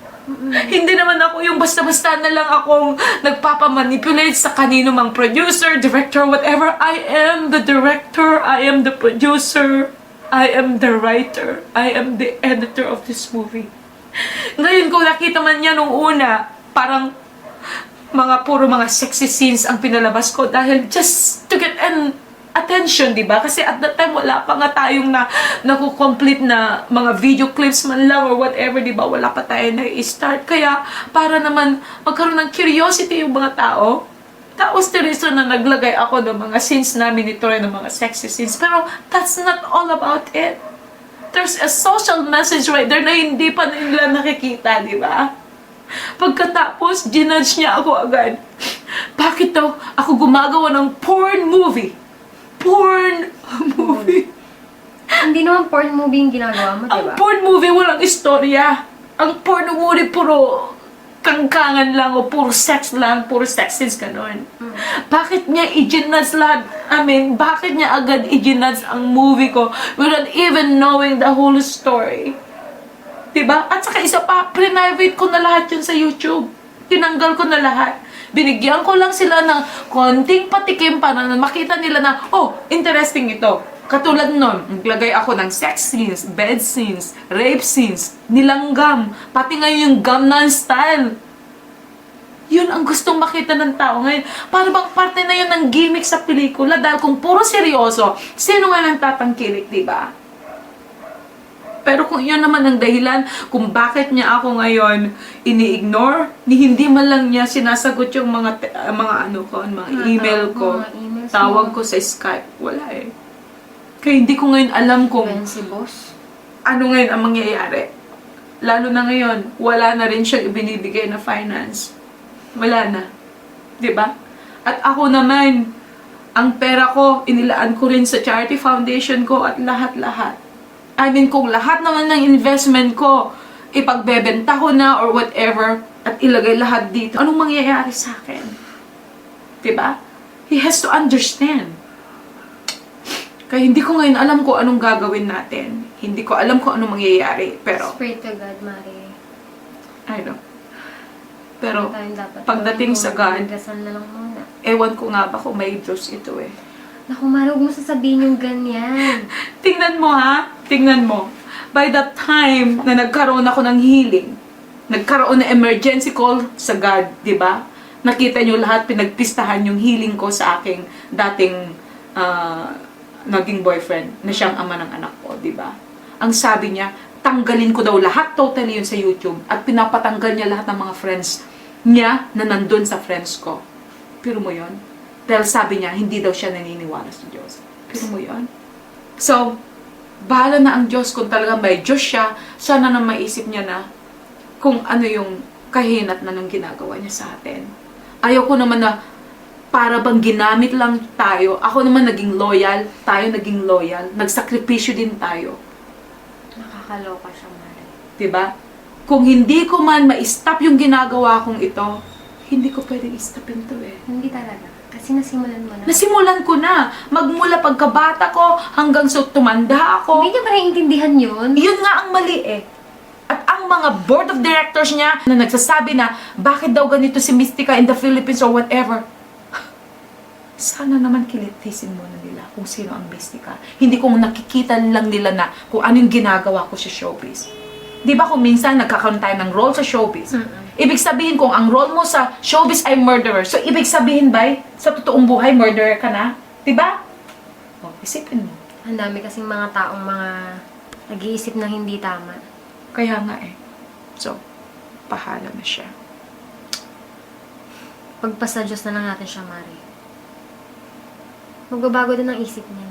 Hindi naman ako yung basta-basta na lang akong nagpapamanipulate sa kanino mang producer, director, whatever. I am the director, I am the producer, I am the writer, I am the editor of this movie. Ngayon kung nakita man niya nung una, parang puro mga sexy scenes ang pinalabas ko dahil just to get an attention, di ba? Kasi at that time, wala pa nga tayong nakukomplete na mga video clips man lang or whatever, di ba? Wala pa tayo na i-start. Kaya, para naman magkaroon ng curiosity yung mga tao, tapos the reason na naglagay ako ng mga scenes namin ni Troy, ng mga sexy scenes. Pero, that's not all about it. There's a social message right there na hindi pa nila nakikita, di ba? Pagkatapos, ginudge niya ako agad. Bakit daw ako gumagawa ng porn movie? Porn movie. Hindi naman porn movie yung ginagawa mo, di ba? Ang porn movie walang istorya. Ang porn movie puro kangkangan lang o puro sex lang, puro sex scenes ganun. Bakit niya i-ginudge lahat? Bakit niya agad i-ginudge ang movie ko without even knowing the whole story? Diba? At saka isa pa, private ko na lahat yun sa YouTube. Tinanggal ko na lahat. Binigyan ko lang sila ng konting patikim para makita nila na, oh, interesting ito. Katulad nun, naglagay ako ng sex scenes, bed scenes, rape scenes, nilanggam, pati ngayon yung Gangnam Style. Yun ang gustong makita ng tao ngayon. Para bang parte na yun ng gimmick sa pelikula dahil kung puro seryoso, sino nga nang tatangkilik, diba? Pero kung yun naman ang dahilan kung bakit niya ako ngayon ini-ignore, hindi man lang niya sinasagot yung mga email ko, tawag ko sa Skype, wala eh. Kaya hindi ko ngayon alam kung ano ngayon ang mangyayari. Lalo na ngayon, wala na rin siyang ibinibigay na finance. Wala na. Diba? At ako naman, ang pera ko, inilaan ko rin sa charity foundation ko at lahat-lahat. Kung lahat naman ng investment ko, ipagbebenta ko na or whatever, at ilagay lahat dito, anong mangyayari sa akin? Diba? He has to understand. Kaya hindi ko ngayon alam kung anong gagawin natin. Hindi ko alam kung anong mangyayari. Pero, pray to God, Mari. I know. Pero, pagdating sa God, na lang muna. ewan ko nga ba kung may Diyos ito eh. Naku, Mari, huwag mo sasabihin yung ganyan. Tingnan mo ha, tingnan mo. By that time na nagkaroon ako ng healing, nagkaroon na emergency call sa God, di ba? Nakita nyo lahat, pinagpistahan yung healing ko sa aking dating naging boyfriend na siyang ama ng anak ko, di ba? Ang sabi niya, tanggalin ko daw lahat totally yun sa YouTube at pinapatanggal niya lahat ng mga friends niya na nandun sa friends ko. Pero mo yun? Dahil sabi niya, hindi daw siya naniniwala sa Diyos. Pero mo yun? So, bahala na ang Diyos kung talagang may Diyos siya, sana na maisip niya na kung ano yung kahinat na ng ginagawa niya sa atin. Ayaw ko naman na para bang ginamit lang tayo. Ako naman naging loyal, tayo naging loyal, nagsakripisyo din tayo. Nakakaloka siya, Mare. Diba? Kung hindi ko man ma-stop yung ginagawa kong ito, hindi ko pwedeng i-stopin to eh. Hindi talaga. Kasi nasimulan mo na. Nasimulan ko na. Magmula pagkabata ko hanggang sa tumanda ako. Hindi niya ba naiintindihan yun? Yun nga ang mali eh. At ang mga board of directors niya na nagsasabi na bakit daw ganito si Mystica in the Philippines or whatever. Sana naman kilitisin mo na nila kung sino ang Mystica. Hindi kung nakikita lang nila na kung anong ginagawa ko sa showbiz. Di ba kung minsan nagkakaroon tayo ng role sa showbiz? Ibig sabihin kung ang role mo sa showbiz ay murderer, so ibig sabihin ba sa totoong buhay murderer ka na? Di ba? O, isipin mo. Ang dami kasing mga taong mga nag-iisip ng hindi tama. Kaya nga eh. So, pahala na siya. Pagpasa Diyos na lang natin siya, Mare. Magbabago din ang isip niya.